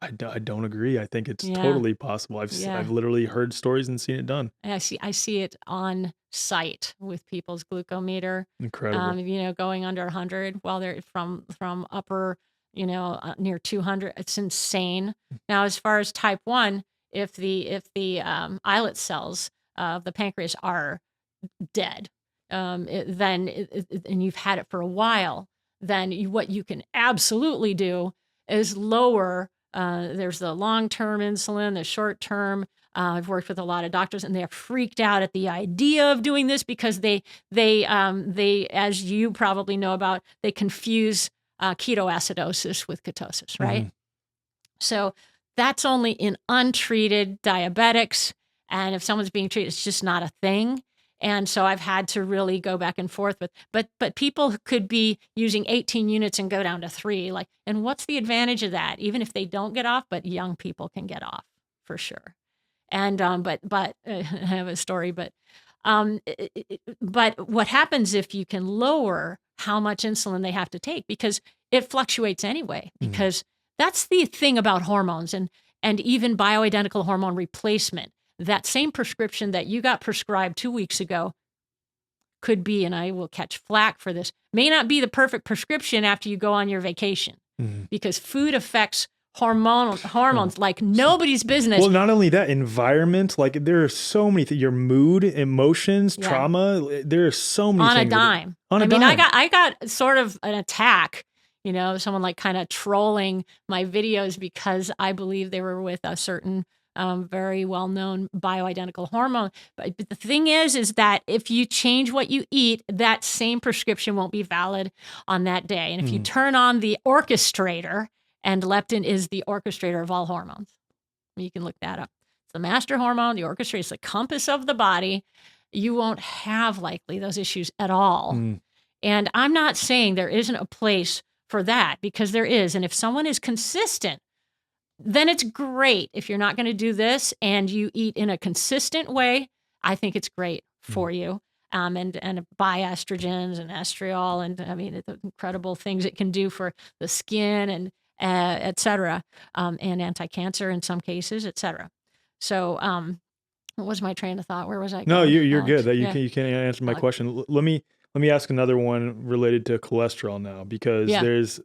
I don't agree. I think it's Yeah. totally possible. Yeah. I've literally heard stories and seen it done. And I see it on site with people's glucometer. Incredible. Going under 100 while they're from upper, near 200. It's insane. Now, as far as type 1, if the islet cells of the pancreas are dead, and you've had it for a while, then what you can absolutely do is lower. There's the long-term insulin, the short-term. I've worked with a lot of doctors, and they're freaked out at the idea of doing this because they, as you probably know about, they confuse ketoacidosis with ketosis, right? Mhm. So that's only in untreated diabetics, and if someone's being treated, it's just not a thing. And so I've had to really go back and forth with, but people could be using 18 units and go down to 3. And what's the advantage of that? Even if they don't get off, but young people can get off for sure. And but I have a story, but what happens if you can lower how much insulin they have to take, because it fluctuates anyway, because that's the thing about hormones and even bioidentical hormone replacement. That same prescription that you got prescribed 2 weeks ago could be, and I will catch flack for this, may not be the perfect prescription after you go on your vacation, because food affects hormones like nobody's business. Well, not only that, environment, like there are so many things, your mood, emotions, Yeah. trauma, there are so many on a things. dime. On a I mean, dime. I got sort of an attack, someone like kind of trolling my videos because I believe they were with a certain very well-known bioidentical hormone. But the thing is that if you change what you eat, that same prescription won't be valid on that day. And if you turn on the orchestrator, and leptin is the orchestrator of all hormones. You can look that up. It's the master hormone, the orchestrator is the compass of the body. You won't have likely those issues at all. And I'm not saying there isn't a place for that, because there is. And if someone is consistent, then it's great. If you're not going to do this and you eat in a consistent way, I think it's great for you. And buy estrogens and estriol, and I mean, the incredible things it can do for the skin and et cetera, and anti-cancer in some cases, et cetera. So, what was my train of thought? Where was I going? No, you're Alex? good. That Yeah. you can answer my Alex. question. Let me ask another one related to cholesterol now, because Yeah. there's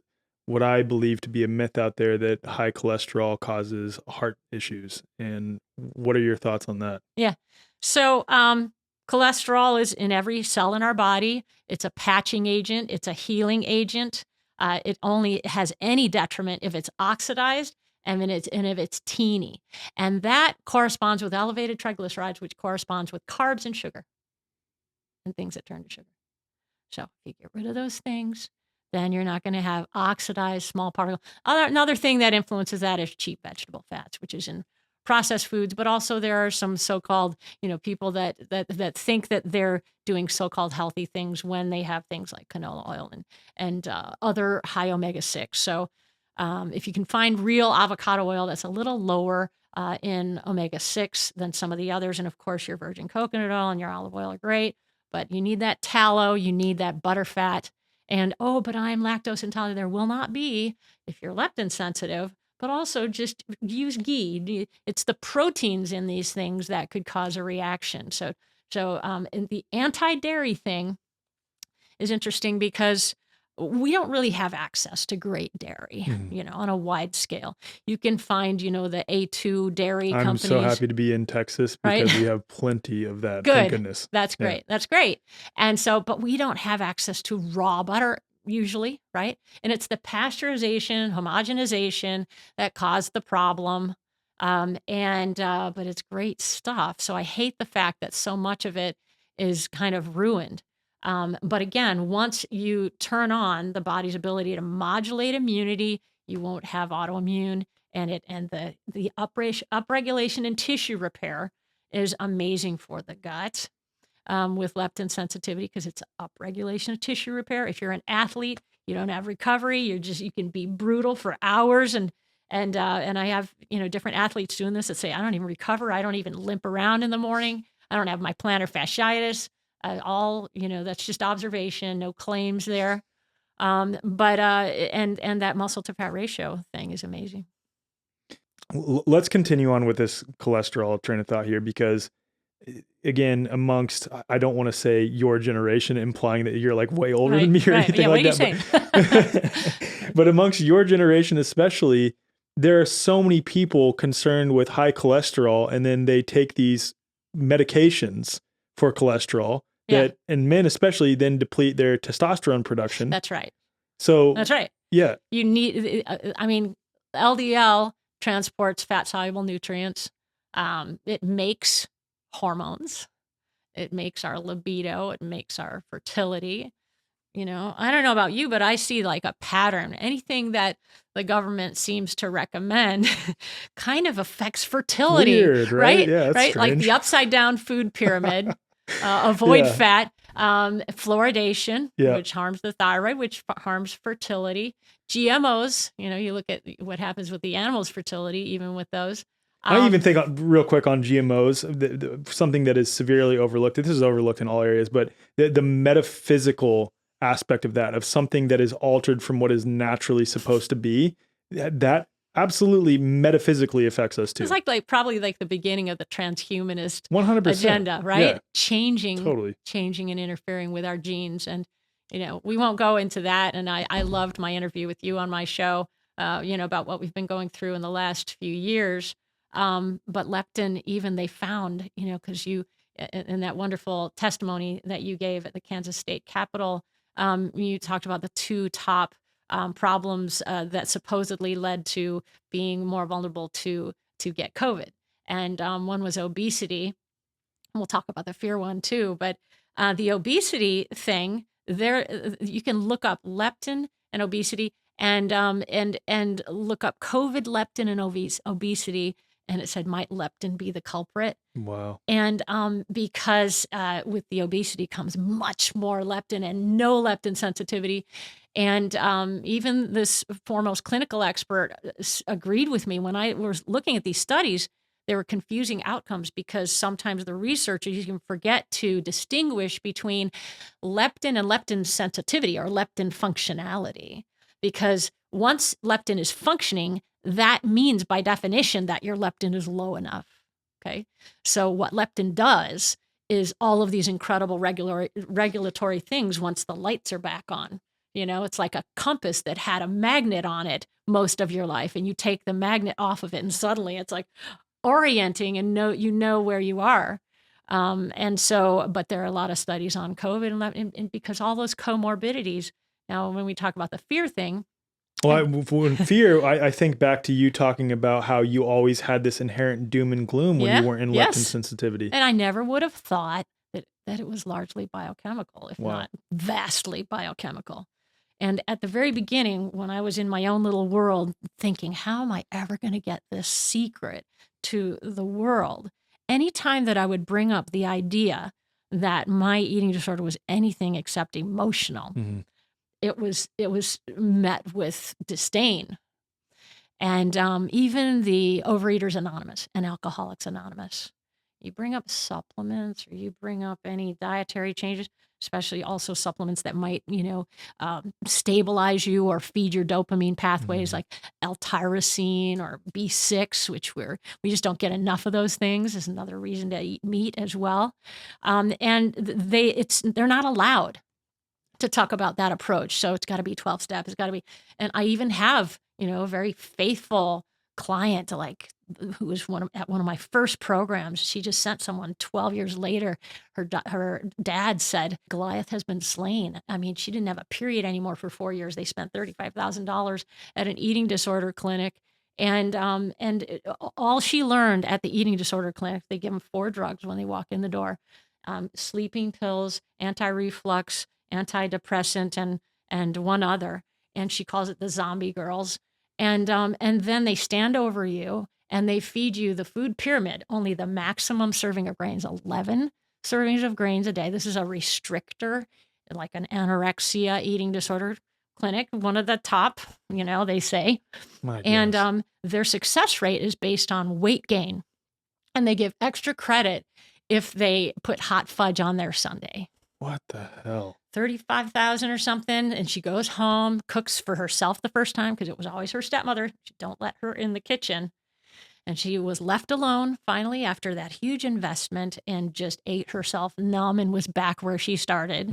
what I believe to be a myth out there that high cholesterol causes heart issues. And what are your thoughts on that? Yeah. So, cholesterol is in every cell in our body. It's a patching agent. It's a healing agent. It only has any detriment if it's oxidized and if it's teeny. And that corresponds with elevated triglycerides, which corresponds with carbs and sugar and things that turn to sugar. So if you get rid of those things, then you're not going to have oxidized small particles. Another thing that influences that is cheap vegetable fats, which is in processed foods, but also there are some so-called, people that think that they're doing so-called healthy things when they have things like canola oil and other high omega-6. So if you can find real avocado oil that's a little lower in omega-6 than some of the others. And of course, your virgin coconut oil and your olive oil are great, but you need that tallow, you need that butter fat. And, oh, but I'm lactose intolerant. There will not be if you're leptin sensitive, but also just use ghee. It's the proteins in these things that could cause a reaction. So and the anti-dairy thing is interesting because we don't really have access to great dairy, on a wide scale. You can find, the A2 dairy I'm companies. so happy to be in Texas because Right? we have plenty of that. Good. Thank goodness. That's Yeah. great. That's great. And so, but we don't have access to raw butter usually, right? And it's the pasteurization, homogenization that caused the problem. But it's great stuff. So I hate the fact that so much of it is kind of ruined. But again, once you turn on the body's ability to modulate immunity, you won't have autoimmune, and the upregulation in tissue repair is amazing for the gut with leptin sensitivity because it's upregulation of tissue repair. If you're an athlete, you don't have recovery. You can be brutal for hours, and I have different athletes doing this that say I don't even recover. I don't even limp around in the morning. I don't have my plantar fasciitis. That's just observation, no claims there. And that muscle to fat ratio thing is amazing. Let's continue on with this cholesterol train of thought here because, again, amongst, I don't want to say your generation, implying that you're like way older than me or anything like what that. Are you saying? But amongst your generation especially, there are so many people concerned with high cholesterol, and then they take these medications for cholesterol that, and men especially, then deplete their testosterone production. That's right. So that's right. Yeah. You need, LDL transports fat soluble nutrients. It makes hormones. It makes our libido. It makes our fertility. I don't know about you, but I see like a pattern. Anything that the government seems to recommend kind of affects fertility. Weird, right? Yeah, that's right. strange. Like the upside down food pyramid. Avoid fat, fluoridation, which harms the thyroid, which harms fertility. GMOs, you look at what happens with the animal's fertility, even with those. I even think real quick on GMOs, something that is severely overlooked. This is overlooked in all areas, but the metaphysical aspect of that, of something that is altered from what is naturally supposed to be, that absolutely metaphysically affects us too. It's like probably like the beginning of the transhumanist 100% agenda, right? Yeah. Changing and interfering with our genes. And, we won't go into that. And I loved my interview with you on my show, about what we've been going through in the last few years. But leptin, even they found, because you, in that wonderful testimony that you gave at the Kansas State Capitol, you talked about the two top problems that supposedly led to being more vulnerable to get COVID. And one was obesity. And we'll talk about the fear one too. But the obesity thing, there you can look up leptin and obesity and look up COVID, leptin, and obesity. And it said, might leptin be the culprit? Wow. And because with the obesity comes much more leptin and no leptin sensitivity. And even this foremost clinical expert agreed with me when I was looking at these studies. They were confusing outcomes because sometimes the researchers, you can forget to distinguish between leptin and leptin sensitivity or leptin functionality. Because once leptin is functioning, that means by definition that your leptin is low enough. Okay. So what leptin does is all of these incredible regulatory things once the lights are back on. It's like a compass that had a magnet on it most of your life, and you take the magnet off of it and suddenly it's like orienting and know where you are. But there are a lot of studies on COVID and because all those comorbidities. Now, when we talk about the fear thing, well, when fear, I think back to you talking about how you always had this inherent doom and gloom when you weren't in leptin sensitivity. And I never would have thought that it was largely biochemical, if not vastly biochemical. And at the very beginning, when I was in my own little world thinking, how am I ever going to get this secret to the world? Anytime that I would bring up the idea that my eating disorder was anything except emotional, it was met with disdain. And even the Overeaters Anonymous and Alcoholics Anonymous. You bring up supplements or you bring up any dietary changes, especially also supplements that might, stabilize you or feed your dopamine pathways like L-tyrosine or B6, which we just don't get enough of those things, is another reason to eat meat as well. And they're not allowed to talk about that approach. So it's got to be 12 step. It's got to be, and I even have, a very faithful client who was at one of my first programs. She just sent someone 12 years later. Her dad said, Goliath has been slain. I mean, she didn't have a period anymore for 4 years. They spent $35,000 at an eating disorder clinic. And all she learned at the eating disorder clinic, they give them 4 drugs when they walk in the door, sleeping pills, anti-reflux, antidepressant, and one other. And she calls it the zombie girls. And then they stand over you and they feed you the food pyramid, only the maximum serving of grains, 11 servings of grains a day. This is a restrictor, like an anorexia eating disorder clinic, one of the top, they say. My And goodness. their success rate is based on weight gain. And they give extra credit if they put hot fudge on their sundae. What the hell? 35,000 or something. And she goes home, cooks for herself the first time because it was always her stepmother. She don't let her in the kitchen. And she was left alone finally after that huge investment and just ate herself numb and was back where she started.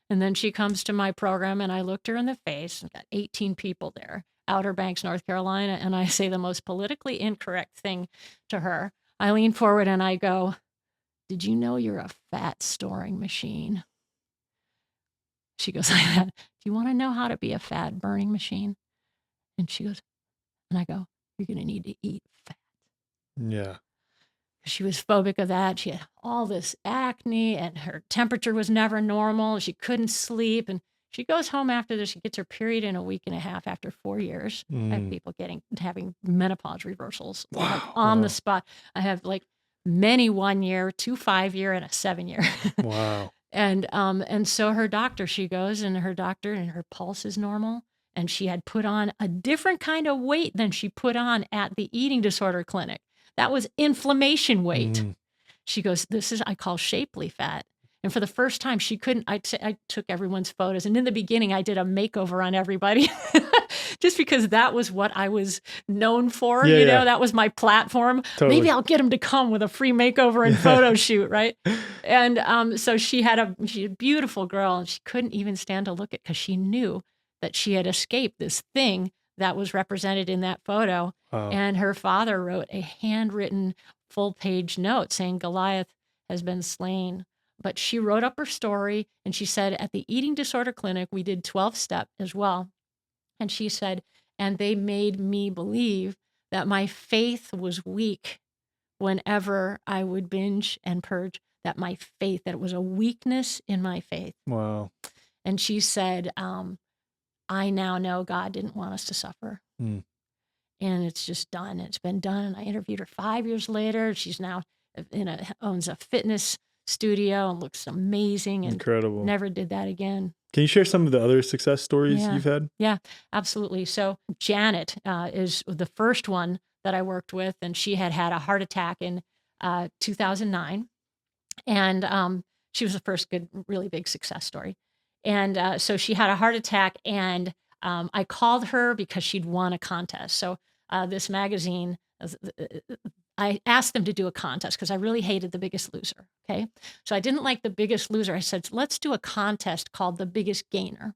And then she comes to my program and I looked her in the face and got 18 people there, Outer Banks, North Carolina. And I say the most politically incorrect thing to her. I lean forward and I go, did you know you're a fat storing machine? She goes like that. Do you want to know how to be a fat burning machine? And she goes, and I go, you're going to need to eat fat. Yeah. She was phobic of that. She had all this acne and her temperature was never normal. She couldn't sleep. And she goes home after this. She gets her period in a week and a half after 4 years. I have people having menopause reversals on the spot. I have many 1 year, 2 5-year, and a 7-year. Wow. And so her doctor, she goes and her pulse is normal. And she had put on a different kind of weight than she put on at the eating disorder clinic. That was inflammation weight. She goes, I call shapely fat. And for the first time, she couldn't, I took everyone's photos. And in the beginning, I did a makeover on everybody just because that was what I was known for. Yeah. That was my platform. Totally. Maybe I'll get them to come with a free makeover and photo shoot, right? And so she's a beautiful girl and she couldn't even stand to look at because she knew that she had escaped this thing that was represented in that photo. Wow. And her father wrote a handwritten full-page note saying Goliath has been slain. But she wrote up her story and she said at the eating disorder clinic, we did 12-step as well. And she said, and they made me believe that my faith was weak whenever I would binge and purge, that it was a weakness in my faith. Wow. And she said, I now know God didn't want us to suffer. And it's just done. It's been done. And I interviewed her 5 years later. She's now owns a fitness studio and looks amazing. And incredible. Never did that again. Can you share some of the other success stories you've had? Yeah, absolutely. So Janet is the first one that I worked with, and she had a heart attack in 2009. And she was the first really big success story. And so she had a heart attack, and I called her because she'd won a contest. So this magazine, I asked them to do a contest because I really hated The Biggest Loser. Okay. So I didn't like The Biggest Loser. I said, let's do a contest called The Biggest Gainer.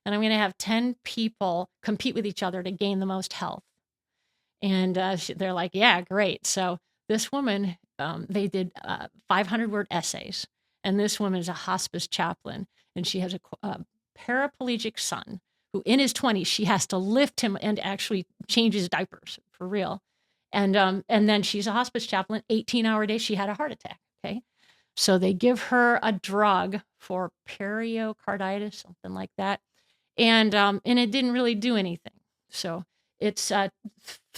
And I'm going to have 10 people compete with each other to gain the most health. And they're like, yeah, great. So this woman, they did 500-word essays. And this woman is a hospice chaplain. And she has a paraplegic son who in his 20s, she has to lift him and actually change his diapers for real. And then she's a hospice chaplain, 18-hour day. She had a heart attack. Okay. So they give her a drug for pericarditis, something like that. And it didn't really do anything. So it's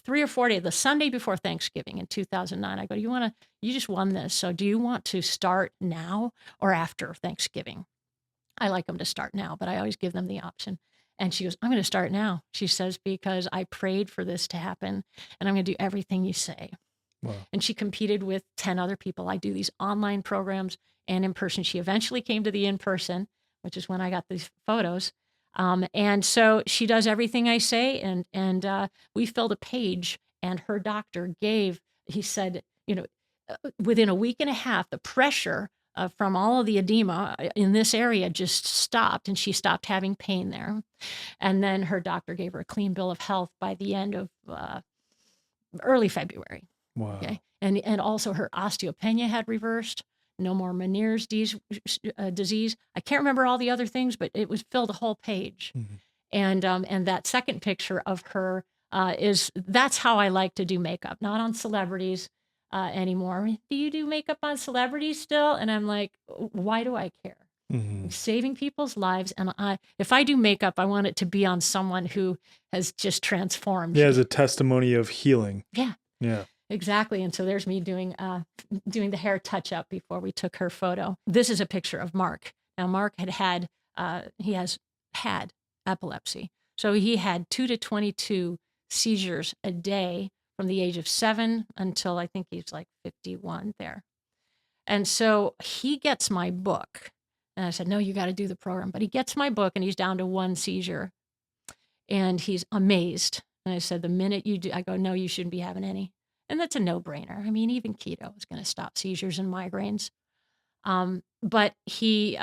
3 or 4 days, the Sunday before Thanksgiving in 2009. I go, you just won this. So do you want to start now or after Thanksgiving? I like them to start now, but I always give them the option. And she goes, I'm going to start now. She says, because I prayed for this to happen and I'm going to do everything you say. Wow. And she competed with 10 other people. I do these online programs and in person. She eventually came to the in-person, which is when I got these photos. And so she does everything I say. And we filled a page, and her doctor he said, within a week and a half, the pressure from all of the edema in this area just stopped, and she stopped having pain there. And then her doctor gave her a clean bill of health by the end of early February. Wow. Okay. And also her osteopenia had reversed, no more Meniere's disease. I can't remember all the other things, but it was filled a whole page. And that second picture of her that's how I like to do makeup, not on celebrities anymore. Do you do makeup on celebrities still? And I'm like, why do I care? I'm saving people's lives. And if I do makeup, I want it to be on someone who has just transformed. Yeah, as a testimony of healing. Yeah. Yeah. Exactly. And so there's me doing the hair touch up before we took her photo. This is a picture of Mark. Now, Mark he has had epilepsy. So he had 2 to 22 seizures a day from the age of 7 until I think he's like 51 there. And so he gets my book. And I said, no, you got to do the program. But he gets my book and he's down to 1 seizure. And he's amazed. And I said, the minute you do, I go, no, you shouldn't be having any. And that's a no-brainer. I mean, even keto is going to stop seizures and migraines. But he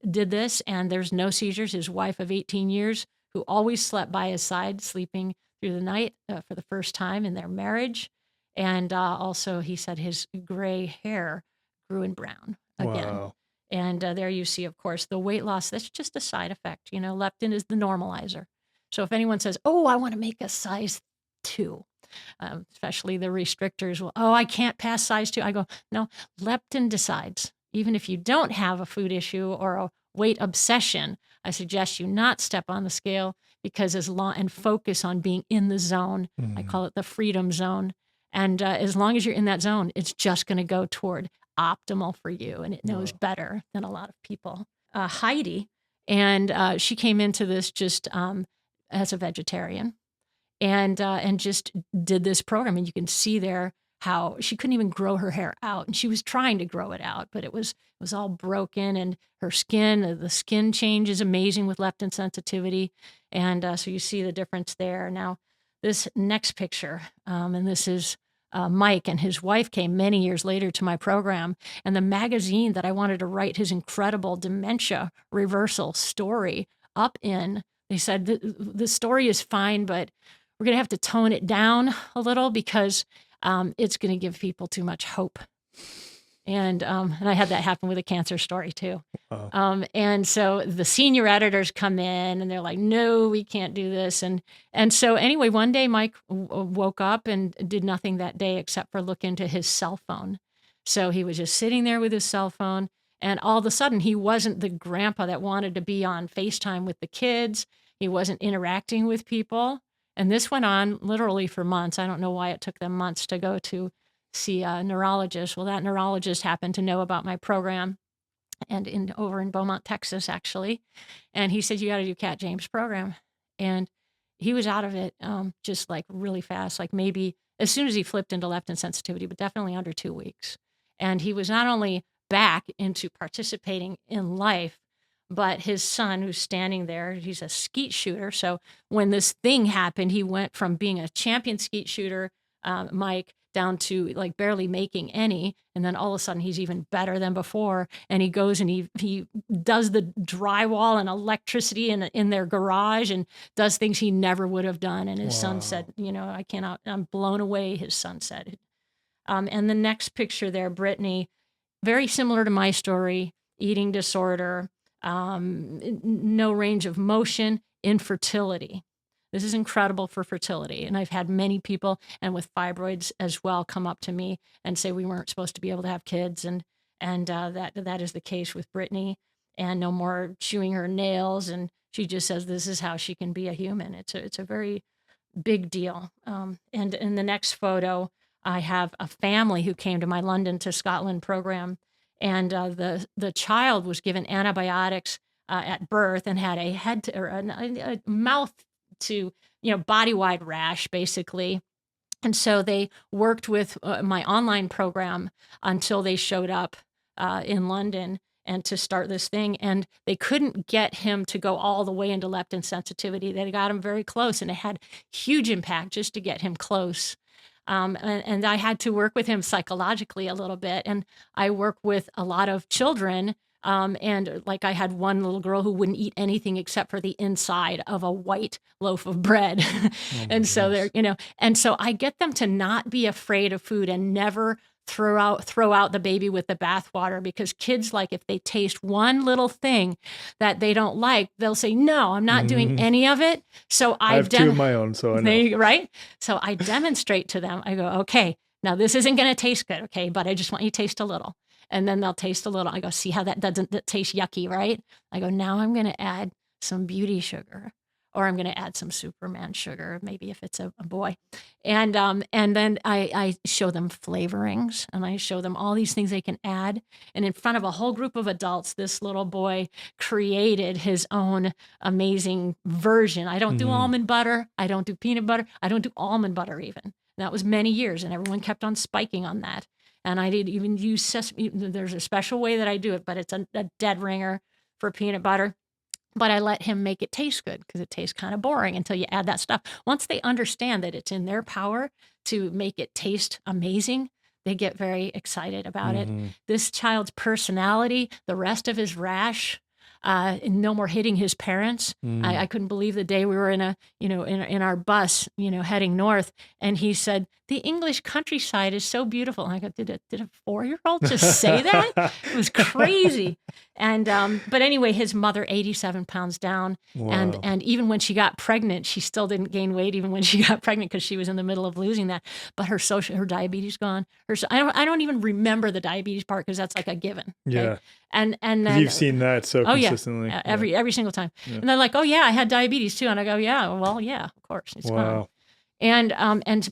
did this, and there's no seizures. His wife of 18 years, who always slept by his side, sleeping through the night for the first time in their marriage. And also, he said his gray hair grew in brown again. Wow. And there you see, of course, the weight loss. That's just a side effect. Leptin is the normalizer. So if anyone says, oh, I want to make a size 2, especially the restrictors, I can't pass size 2. I go, no, leptin decides. Even if you don't have a food issue or a weight obsession, I suggest you not step on the scale because and focus on being in the zone. I call it the freedom zone. And as long as you're in that zone, it's just going to go toward optimal for you. And it knows better than a lot of people. Heidi, and she came into this just as a vegetarian. And just did this program. And you can see there how she couldn't even grow her hair out. And she was trying to grow it out, but it was all broken. And her skin, the skin change is amazing with leptin sensitivity. And so you see the difference there. Now, this next picture, and this is Mike, and his wife came many years later to my program. And the magazine that I wanted to write his incredible dementia reversal story up in, they said, the story is fine, but we're going to have to tone it down a little because it's going to give people too much hope. And I had that happen with a cancer story too. Wow. And so the senior editors come in and they're like, no, we can't do this. And so anyway, one day Mike woke up and did nothing that day except for look into his cell phone. So he was just sitting there with his cell phone. And all of a sudden, he wasn't the grandpa that wanted to be on FaceTime with the kids. He wasn't interacting with people. And this went on literally for months. I don't know why it took them months to go to see a neurologist. Well, that neurologist happened to know about my program and over in Beaumont, Texas, actually. And he said, you got to do Cat James' program. And he was out of it just like really fast, like maybe as soon as he flipped into leptin sensitivity, but definitely under 2 weeks. And he was not only back into participating in life, but his son, who's standing there, he's a skeet shooter. So when this thing happened, he went from being a champion skeet shooter, Mike, down to like barely making any. And then all of a sudden he's even better than before. And he goes and he does the drywall and electricity in their garage and does things he never would have done. And his son said, I'm blown away, his son said. And the next picture there, Brittany, very similar to my story, eating disorder, no range of motion, infertility. This is incredible for fertility. And I've had many people, and with fibroids as well, come up to me and say we weren't supposed to be able to have kids. And that is the case with Brittany, and no more chewing her nails. And she just says this is how she can be a human. It's a very big deal. And in the next photo, I have a family who came to my London to Scotland program. And the child was given antibiotics at birth and had a head to, or a mouth to, body wide rash, basically. And so they worked with my online program until they showed up in London and to start this thing. And they couldn't get him to go all the way into leptin sensitivity. They got him very close, and it had huge impact just to get him close. And I had to work with him psychologically a little bit. And I work with a lot of children. And like I had one little girl who wouldn't eat anything except for the inside of a white loaf of bread. And so and so I get them to not be afraid of food and never throw out the baby with the bathwater, because kids, like, if they taste one little thing that they don't like, they'll say, no, I'm not doing any of it. So I have two of my own, so I know. Right? So I demonstrate to them. I go, okay, now this isn't going to taste good, okay, but I just want you to taste a little. And then they'll taste a little. I go, see how that taste yucky, right? I go, now I'm going to add some beauty sugar, or I'm going to add some Superman sugar, maybe if it's a boy. And then I show them flavorings, and I show them all these things they can add. And in front of a whole group of adults, this little boy created his own amazing version. I don't do almond butter. I don't do peanut butter. I don't do almond butter even. And that was many years, and everyone kept on spiking on that. And I didn't even use sesame. There's a special way that I do it, but it's a dead ringer for peanut butter. But I let him make it taste good, because it tastes kind of boring until you add that stuff. Once they understand that it's in their power to make it taste amazing, they get very excited about it. This child's personality, the rest of his rash, no more hitting his parents. I couldn't believe the day we were in our bus, heading north, and he said, the English countryside is so beautiful. And I go, did a 4-year-old just say that? It was crazy. And but anyway, his mother, 87 pounds down. Wow. And even when she got pregnant, she still didn't gain weight even when she got pregnant, because she was in the middle of losing that. But her diabetes gone. I don't even remember the diabetes part, because that's like a given. Okay? Yeah. And then you've seen that so consistently. Yeah. Every single time. Yeah. And they're like, oh yeah, I had diabetes too. And I go, yeah, well, yeah, of course. It's gone.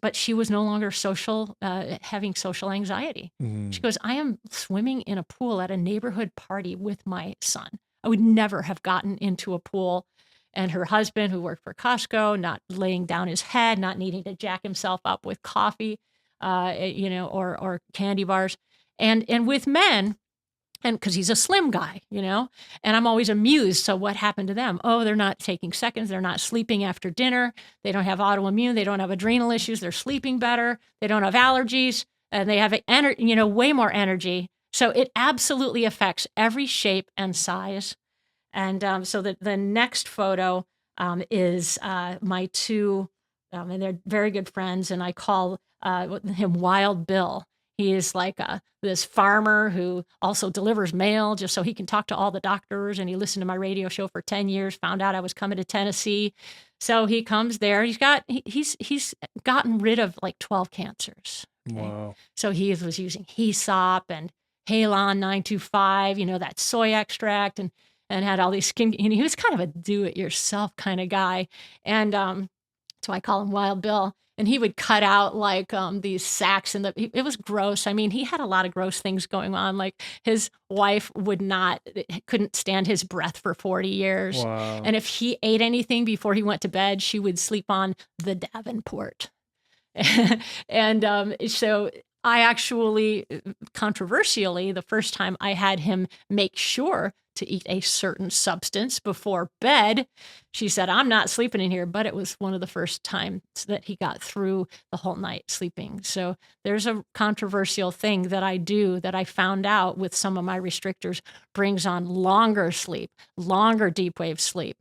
But she was no longer having social anxiety. She goes, I am swimming in a pool at a neighborhood party with my son. I would never have gotten into a pool. And her husband, who worked for Costco, not laying down his head, not needing to jack himself up with coffee, or candy bars. And with men, and because he's a slim guy, and I'm always amused. So what happened to them? Oh, they're not taking seconds. They're not sleeping after dinner. They don't have autoimmune. They don't have adrenal issues. They're sleeping better. They don't have allergies, and they have way more energy. So it absolutely affects every shape and size. And so the next photo is my two, and they're very good friends, and I call him Wild Bill. He is like this farmer who also delivers mail just so he can talk to all the doctors. And he listened to my radio show for 10 years, found out I was coming to Tennessee. So he comes there. He's gotten rid of like 12 cancers. Okay? Wow. So he was using HESOP and Halon 925, that soy extract, and had all these skin. He was kind of a do-it-yourself kind of guy. And so I call him Wild Bill. And he would cut out like these sacks, and it was gross. I mean, he had a lot of gross things going on. Like his wife couldn't stand his breath for 40 years. Wow. And if he ate anything before he went to bed, she would sleep on the Davenport. And so I actually, controversially, the first time I had him make sure to eat a certain substance before bed, she said, I'm not sleeping in here. But it was one of the first times that he got through the whole night sleeping. So there's a controversial thing that I do that I found out with some of my restrictors brings on longer sleep, longer deep wave sleep.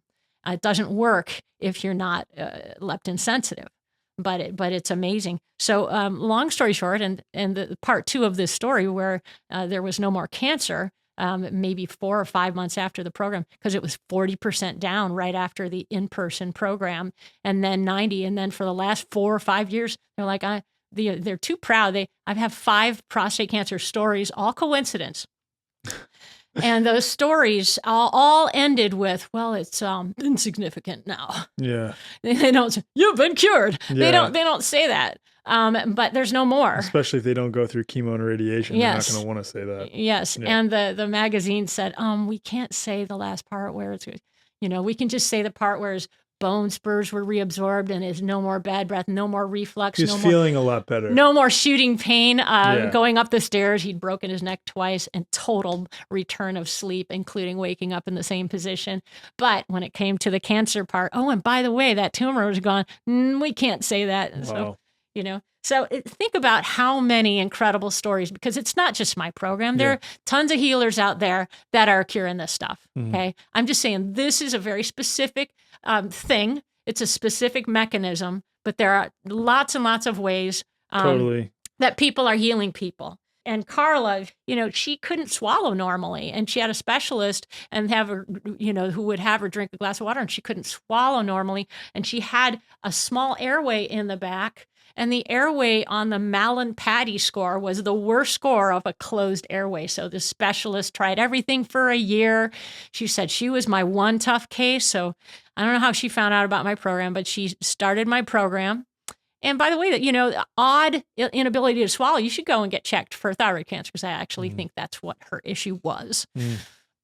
It doesn't work if you're not leptin sensitive. But it's amazing. So long story short, and the part 2 of this story where there was no more cancer, maybe 4 or 5 months after the program, because it was 40% down right after the in-person program, and then 90. And then for the last 4 or 5 years, they're like, they're too proud. I've had 5 prostate cancer stories, all coincidence. And those stories all ended with, well, it's insignificant now. Yeah. They don't say, you've been cured. Yeah. They don't say that. But there's no more. Especially if they don't go through chemo and radiation, Yes. they're not going to want to say that. Yes. Yeah. And the magazine said, we can't say the last part where it's, we can just say the part where his bone spurs were reabsorbed and is no more bad breath, no more reflux. He's feeling a lot better. No more shooting pain going up the stairs. He'd broken his neck twice and total return of sleep, including waking up in the same position. But when it came to the cancer part, and by the way, that tumor was gone. We can't say that. Wow. So, think about how many incredible stories, because it's not just my program. There are tons of healers out there that are curing this stuff. Mm-hmm. Okay. I'm just saying this is a very specific thing. It's a specific mechanism, but there are lots and lots of ways Totally. that people are healing people. And Carla, she couldn't swallow normally, and she had a specialist and have her, who would have her drink a glass of water, and she couldn't swallow normally. And she had a small airway in the back, and the airway on the Malin-Patty score was the worst score of a closed airway. So the specialist tried everything for a year. She said she was my one tough case. So I don't know how she found out about my program, but she started my program. And by the way, odd inability to swallow, you should go and get checked for thyroid cancer, because I actually think that's what her issue was.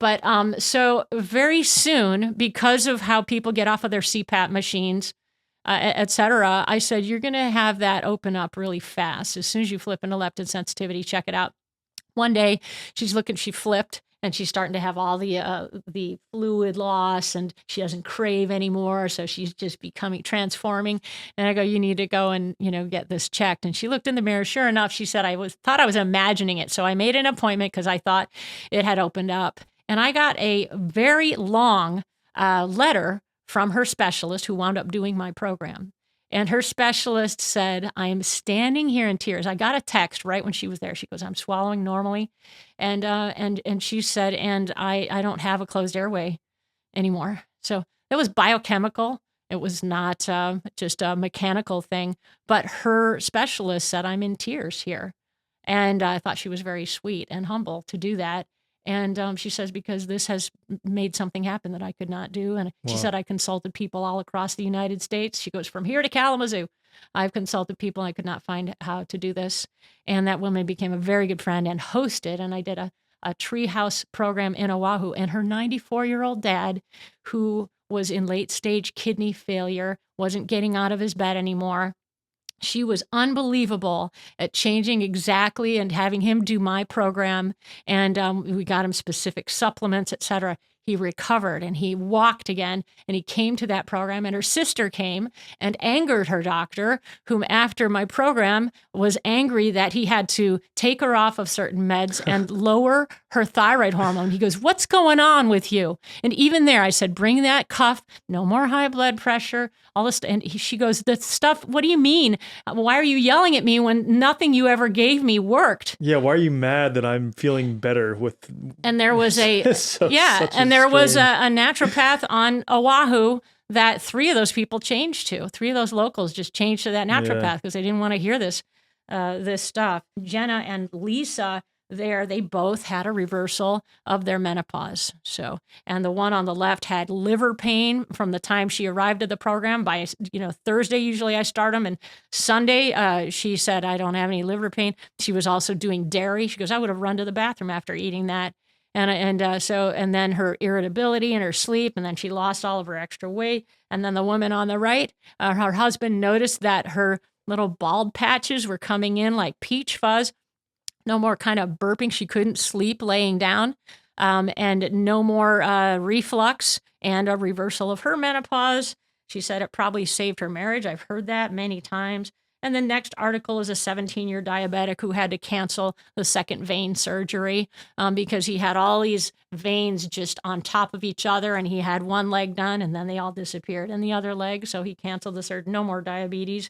But so very soon, because of how people get off of their CPAP machines, et cetera, I said, you're going to have that open up really fast. As soon as you flip into leptin sensitivity, check it out. One day she flipped, and she's starting to have all the fluid loss, and she doesn't crave anymore. So she's just transforming. And I go, you need to go and, get this checked. And she looked in the mirror. Sure enough, she said, thought I was imagining it. So I made an appointment because I thought it had opened up. And I got a very long letter from her specialist, who wound up doing my program. And her specialist said, I am standing here in tears. I got a text right when she was there. She goes, I'm swallowing normally. And she said, and I don't have a closed airway anymore. So that was biochemical. It was not just a mechanical thing. But her specialist said, I'm in tears here. And I thought she was very sweet and humble to do that. And she says, because this has made something happen that I could not do. And she said, I consulted people all across the United States. She goes, from here to Kalamazoo, I've consulted people. I could not find how to do this. And that woman became a very good friend and hosted. And I did a treehouse program in Oahu. And her 94-year-old dad, who was in late stage kidney failure, wasn't getting out of his bed anymore. She was unbelievable at changing exactly and having him do my program. And we got him specific supplements, et cetera. He recovered and he walked again, and he came to that program, and her sister came and angered her doctor, whom after my program was angry that he had to take her off of certain meds and lower her thyroid hormone. He goes, what's going on with you? And even there, I said, bring that cuff, no more high blood pressure, all this. And she goes, the stuff, what do you mean? Why are you yelling at me when nothing you ever gave me worked? Yeah, why are you mad that I'm feeling better with... And there was a naturopath on Oahu that 3 of those people changed to. 3 of those locals just changed to that naturopath because they didn't want to hear this stuff. Jenna and Lisa they both had a reversal of their menopause. So, and the one on the left had liver pain from the time she arrived at the program. By Thursday, usually I start them, and Sunday, she said, I don't have any liver pain. She was also doing dairy. She goes, I would have run to the bathroom after eating that. And then her irritability and her sleep, and then she lost all of her extra weight. And then the woman on the right, her husband noticed that her little bald patches were coming in like peach fuzz. No more kind of burping. She couldn't sleep laying down, and no more reflux, and a reversal of her menopause. She said it probably saved her marriage. I've heard that many times. And the next article is a 17-year diabetic who had to cancel the second vein surgery because he had all these veins just on top of each other, and he had one leg done, and then they all disappeared in the other leg. So he canceled the surgery. No more diabetes.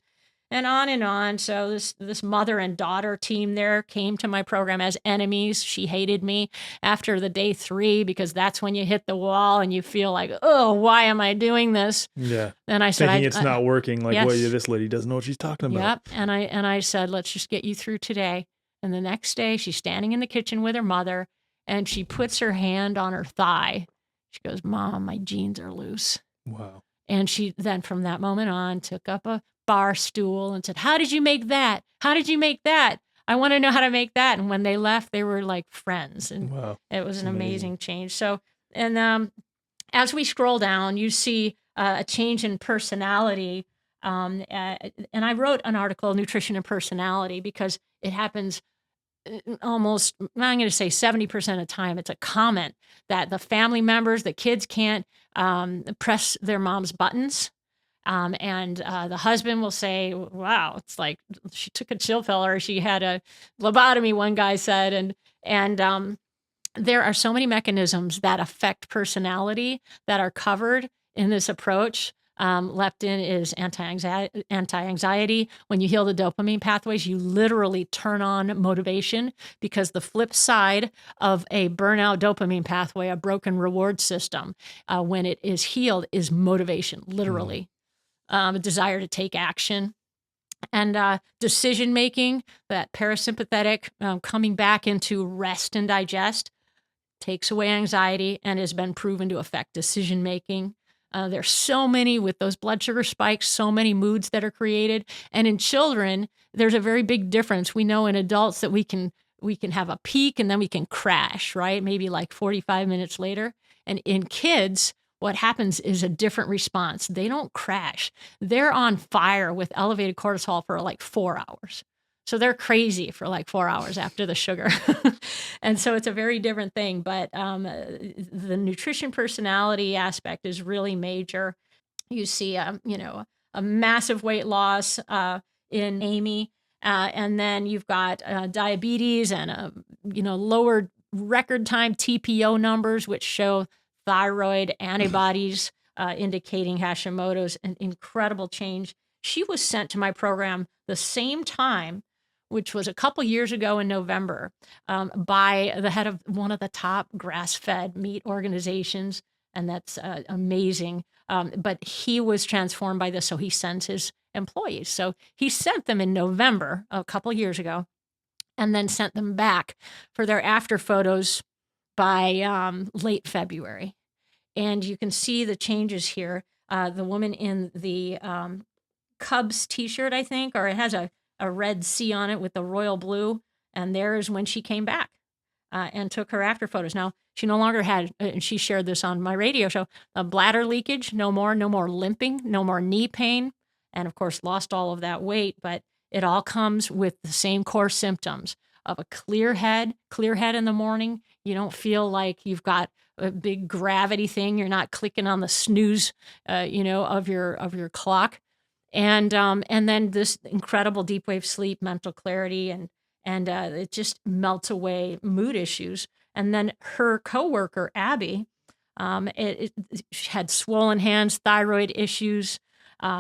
And on and on. So this mother and daughter team there came to my program as enemies. She hated me after the day 3 because that's when you hit the wall and you feel like, oh, why am I doing this? Yeah. And I said, thinking it's not working. Like, yes. Well, this lady doesn't know what she's talking about. Yep. And I said, let's just get you through today. And the next day, she's standing in the kitchen with her mother, and she puts her hand on her thigh. She goes, "Mom, my jeans are loose." Wow. And she then from that moment on took up a bar stool and said, "How did you make that? How did you make that? I want to know how to make that." And when they left, they were like friends. And Wow. it was an Amazing. amazing change. So, and as we scroll down, you see a change in personality. And I wrote an article, Nutrition and Personality, because it happens almost, I'm going to say 70% of the time, it's a comment that the family members, the kids can't press their mom's buttons. And the husband will say, "Wow, it's like she took a chill pill or she had a lobotomy," one guy said. And there are so many mechanisms that affect personality that are covered in this approach. Leptin is anti-anxiety. When you heal the dopamine pathways, you literally turn on motivation, because the flip side of a burnout dopamine pathway, a broken reward system, when it is healed, is motivation, literally. A desire to take action. And decision making, that parasympathetic coming back into rest and digest, takes away anxiety and has been proven to affect decision making. There's so many with those blood sugar spikes, so many moods that are created. And in children, there's a very big difference. We know in adults that we can have a peak and then we can crash, right? Maybe like 45 minutes later. And in kids, what happens is a different response. They don't crash. They're on fire with elevated cortisol for like 4 hours. So they're crazy for like 4 hours after the sugar. And so it's a very different thing. But the nutrition personality aspect is really major. You see, a massive weight loss in Amy. And then you've got diabetes and, lowered record time TPO numbers, which show thyroid antibodies indicating Hashimoto's, an incredible change. She was sent to my program the same time, which was a couple years ago in November, by the head of one of the top grass-fed meat organizations. And that's amazing. But he was transformed by this, so he sends his employees. So he sent them in November a couple years ago, and then sent them back for their after photos by late February. And you can see the changes here. The woman in the Cubs t-shirt, I think, or it has a red C on it with the royal blue. And there is when she came back and took her after photos. Now, she no longer had, and she shared this on my radio show, a bladder leakage, no more limping, no more knee pain, and of course, lost all of that weight. But it all comes with the same core symptoms of a clear head in the morning. You don't feel like you've got a big gravity thing. You're not clicking on the snooze, of your clock. And then this incredible deep wave sleep, mental clarity, and it just melts away mood issues. And then her coworker, Abby, she had swollen hands, thyroid issues.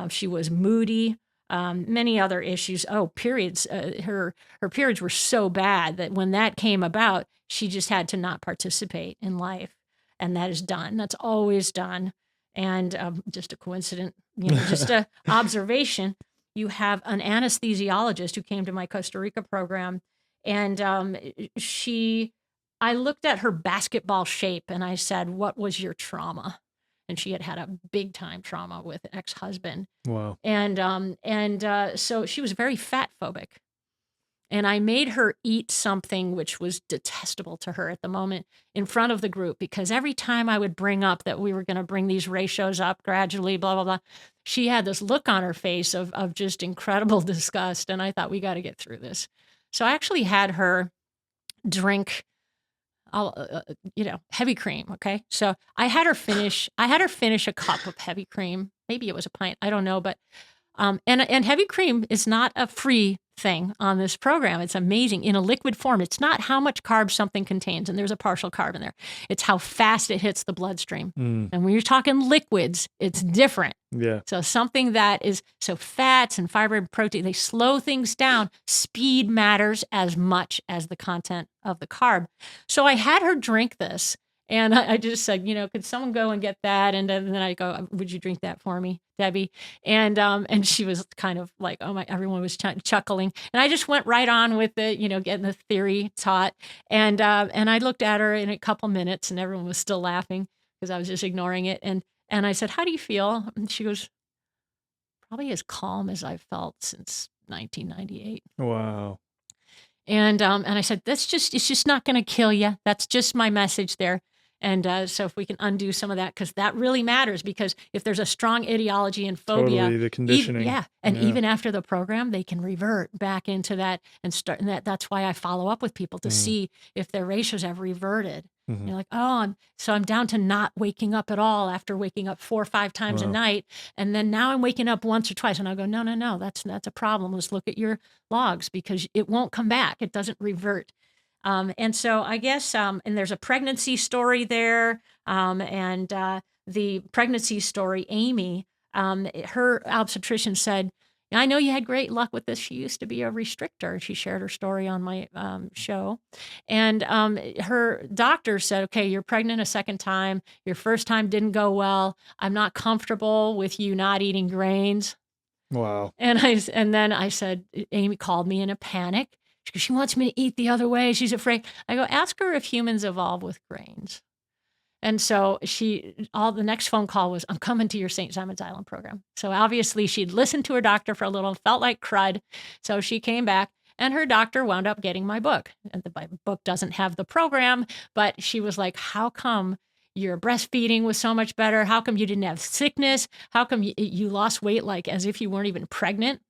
She was moody, many other issues. Oh, periods. Her periods were so bad that when that came about, she just had to not participate in life. And that is done. That's always done. And just a coincidence, just an observation. You have an anesthesiologist who came to my Costa Rica program, and I looked at her basketball shape and I said, "What was your trauma?" And she had a big time trauma with an ex-husband. Wow. And so she was very fat phobic. And I made her eat something which was detestable to her at the moment in front of the group, because every time I would bring up that we were going to bring these ratios up gradually, blah, blah, blah, she had this look on her face of just incredible disgust. And I thought, we got to get through this. So I actually had her drink, heavy cream. Okay. So I had her finish a cup of heavy cream. Maybe it was a pint. I don't know. But and heavy cream is not a free thing on this program. It's amazing in a liquid form. It's not how much carbs something contains, and there's a partial carb in there. It's how fast it hits the bloodstream. And when you're talking liquids, it's different. Yeah. So something that is, so fats and fiber and protein, they slow things down. Speed matters as much as the content of the carb. So I had her drink this, And I just said, could someone go and get that? And then I go, would you drink that for me, Debbie? And she was kind of like, oh my, everyone was chuckling. And I just went right on with it, getting the theory taught. And I looked at her in a couple minutes and everyone was still laughing because I was just ignoring it. And I said, how do you feel? And she goes, probably as calm as I've felt since 1998. Wow. And I said, it's just not going to kill you. That's just my message there. And so if we can undo some of that, because that really matters, because if there's a strong ideology and phobia, Totally, the conditioning. Even after the program, they can revert back into that and start. And that's why I follow up with people to see if their ratios have reverted. Mhm. You're like, oh, I'm down to not waking up at all after waking up 4 or 5 times a Wow. night, and then now I'm waking up once or twice, and I go, no, that's a problem. Let's look at your logs because it won't come back. It doesn't revert. And so I guess, and there's a pregnancy story there. And the pregnancy story, Amy, her obstetrician said, I know you had great luck with this. She used to be a restrictor. She shared her story on my show. And her doctor said, okay, you're pregnant a second time. Your first time didn't go well. I'm not comfortable with you not eating grains. Wow. And then I said, Amy called me in a panic. She wants me to eat the other way. She's afraid. I go, ask her if humans evolve with grains. And so the next phone call was, I'm coming to your St. Simon's Island program. So obviously she'd listened to her doctor for a little, felt like crud. So she came back and her doctor wound up getting my book. And the book doesn't have the program, but she was like, how come your breastfeeding was so much better? How come you didn't have sickness? How come you lost weight like as if you weren't even pregnant?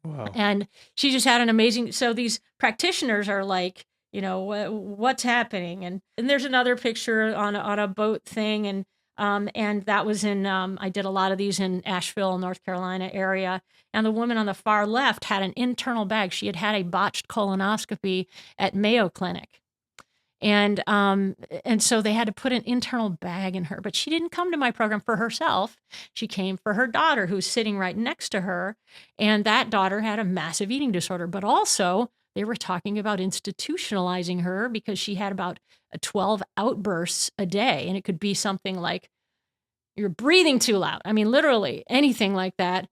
Wow. And she just had an amazing, so these practitioners are like, what's happening? And there's another picture on a boat thing. And that was in, I did a lot of these in Asheville, North Carolina area. And the woman on the far left had an internal bag. She had a botched colonoscopy at Mayo Clinic. And so they had to put an internal bag in her, but she didn't come to my program for herself. She came for her daughter, who's sitting right next to her. And that daughter had a massive eating disorder, but also they were talking about institutionalizing her because she had about 12 outbursts a day. And it could be something like, you're breathing too loud. I mean, literally anything like that.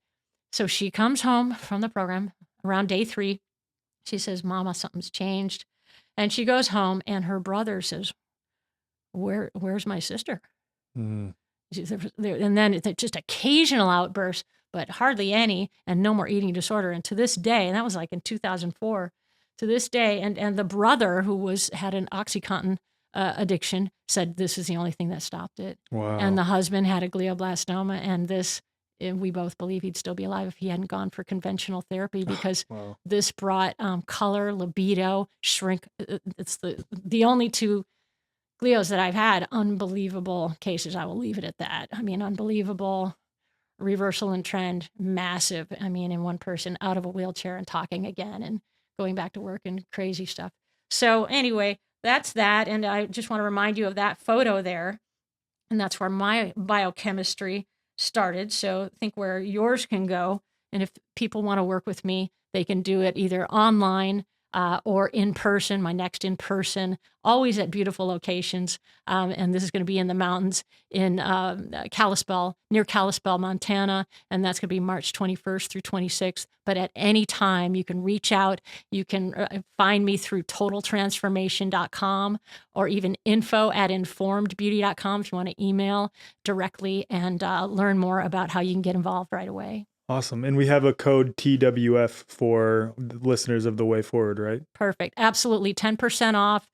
So she comes home from the program around day 3. She says, Mama, something's changed. And she goes home and her brother says, where's my sister? Mhm. And then it's just occasional outbursts, but hardly any, and no more eating disorder. And to this day, and that was like in 2004, to this day, and the brother who had an OxyContin addiction said this is the only thing that stopped it. Wow. And the husband had a glioblastoma, and we both believe he'd still be alive if he hadn't gone for conventional therapy because Wow. this brought color, libido, shrink. It's the only 2 glios that I've had. Unbelievable cases. I will leave it at that. I mean, unbelievable reversal in trend, massive. I mean, in one person out of a wheelchair and talking again and going back to work and crazy stuff. So anyway, that's that. And I just want to remind you of that photo there. And that's where my biochemistry started. So think where yours can go. And if people want to work with me, they can do it either online or in person, my next in person, always at beautiful locations. And this is going to be in the mountains in Kalispell, near Kalispell, Montana. And that's going to be March 21st through 26th. But at any time, you can reach out. You can find me through totaltransformation.com or even info@informedbeauty.com if you want to email directly and learn more about how you can get involved right away. Awesome. And we have a code TWF for the listeners of The Way Forward, right? Perfect. Absolutely. 10% off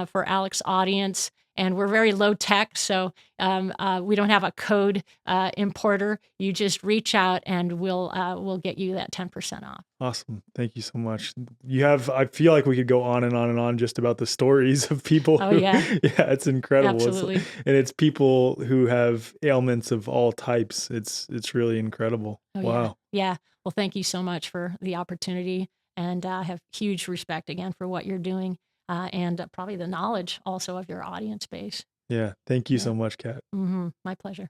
for Alex's audience. And we're very low tech, so we don't have a code importer. You just reach out and we'll get you that 10% off. Awesome. Thank you so much. I feel like we could go on and on and on just about the stories of people. Oh, yeah. Yeah, it's incredible. Absolutely. And it's people who have ailments of all types. It's really incredible. Oh, Wow. Yeah. Well, thank you so much for the opportunity. And I have huge respect again for what you're doing and probably the knowledge also of your audience base. Yeah. Thank you Yeah. so much, Kat. My pleasure.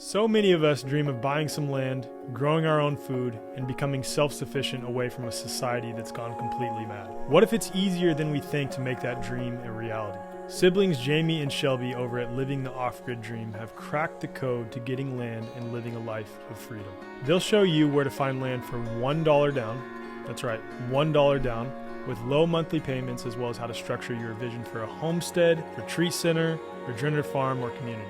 So many of us dream of buying some land, growing our own food, and becoming self-sufficient away from a society that's gone completely mad. What if it's easier than we think to make that dream a reality? Siblings Jamie and Shelby over at Living the Off-Grid Dream have cracked the code to getting land and living a life of freedom. They'll show you where to find land for $1 down. That's right, $1 down, with low monthly payments, as well as how to structure your vision for a homestead, retreat center, regenerative farm, or community.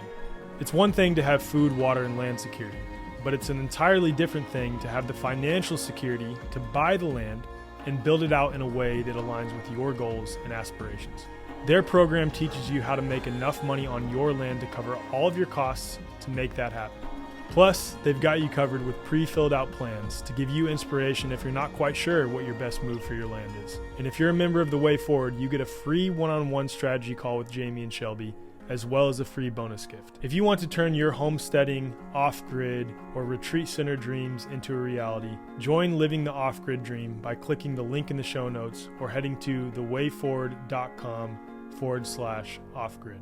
It's one thing to have food, water, and land security, but it's an entirely different thing to have the financial security to buy the land and build it out in a way that aligns with your goals and aspirations. Their program teaches you how to make enough money on your land to cover all of your costs to make that happen. Plus, they've got you covered with pre-filled out plans to give you inspiration if you're not quite sure what your best move for your land is. And if you're a member of The Way Forward, you get a free one-on-one strategy call with Jamie and Shelby, as well as a free bonus gift. If you want to turn your homesteading, off-grid, or retreat center dreams into a reality, join Living the Off-Grid Dream by clicking the link in the show notes or heading to thewayforward.com/offgrid.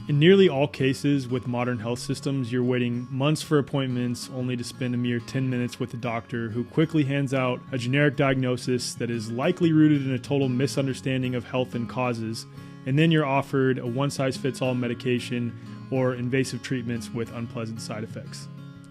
In nearly all cases with modern health systems, you're waiting months for appointments only to spend a mere 10 minutes with a doctor who quickly hands out a generic diagnosis that is likely rooted in a total misunderstanding of health and causes, and then you're offered a one-size-fits-all medication or invasive treatments with unpleasant side effects.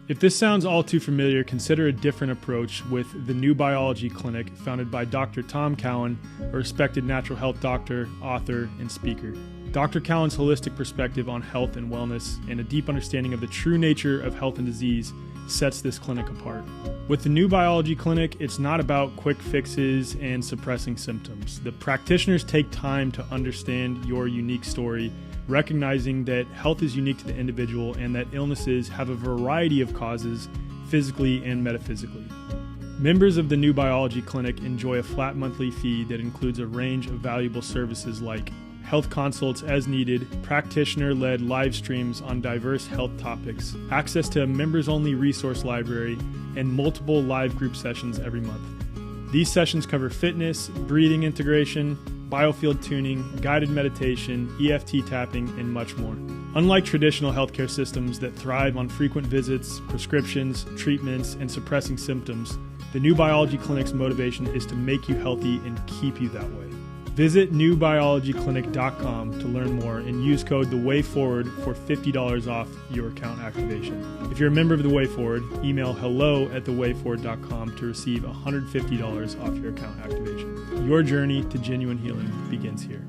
If this sounds all too familiar, consider a different approach with the New Biology Clinic, founded by Dr. Tom Cowan, a respected natural health doctor, author, and speaker. Dr. Cowan's holistic perspective on health and wellness and a deep understanding of the true nature of health and disease sets this clinic apart. With the New Biology Clinic, it's not about quick fixes and suppressing symptoms. The practitioners take time to understand your unique story, recognizing that health is unique to the individual and that illnesses have a variety of causes, physically and metaphysically. Members of the New Biology Clinic enjoy a flat monthly fee that includes a range of valuable services like health consults as needed, practitioner-led live streams on diverse health topics, access to a members-only resource library, and multiple live group sessions every month. These sessions cover fitness, breathing integration, biofield tuning, guided meditation, EFT tapping, and much more. Unlike traditional healthcare systems that thrive on frequent visits, prescriptions, treatments, and suppressing symptoms, the New Biology Clinic's motivation is to make you healthy and keep you that way. Visit newbiologyclinic.com to learn more and use code THEWAYFORWARD for $50 off your account activation. If you're a member of The Way Forward, email hello@thewayforward.com to receive $150 off your account activation. Your journey to genuine healing begins here.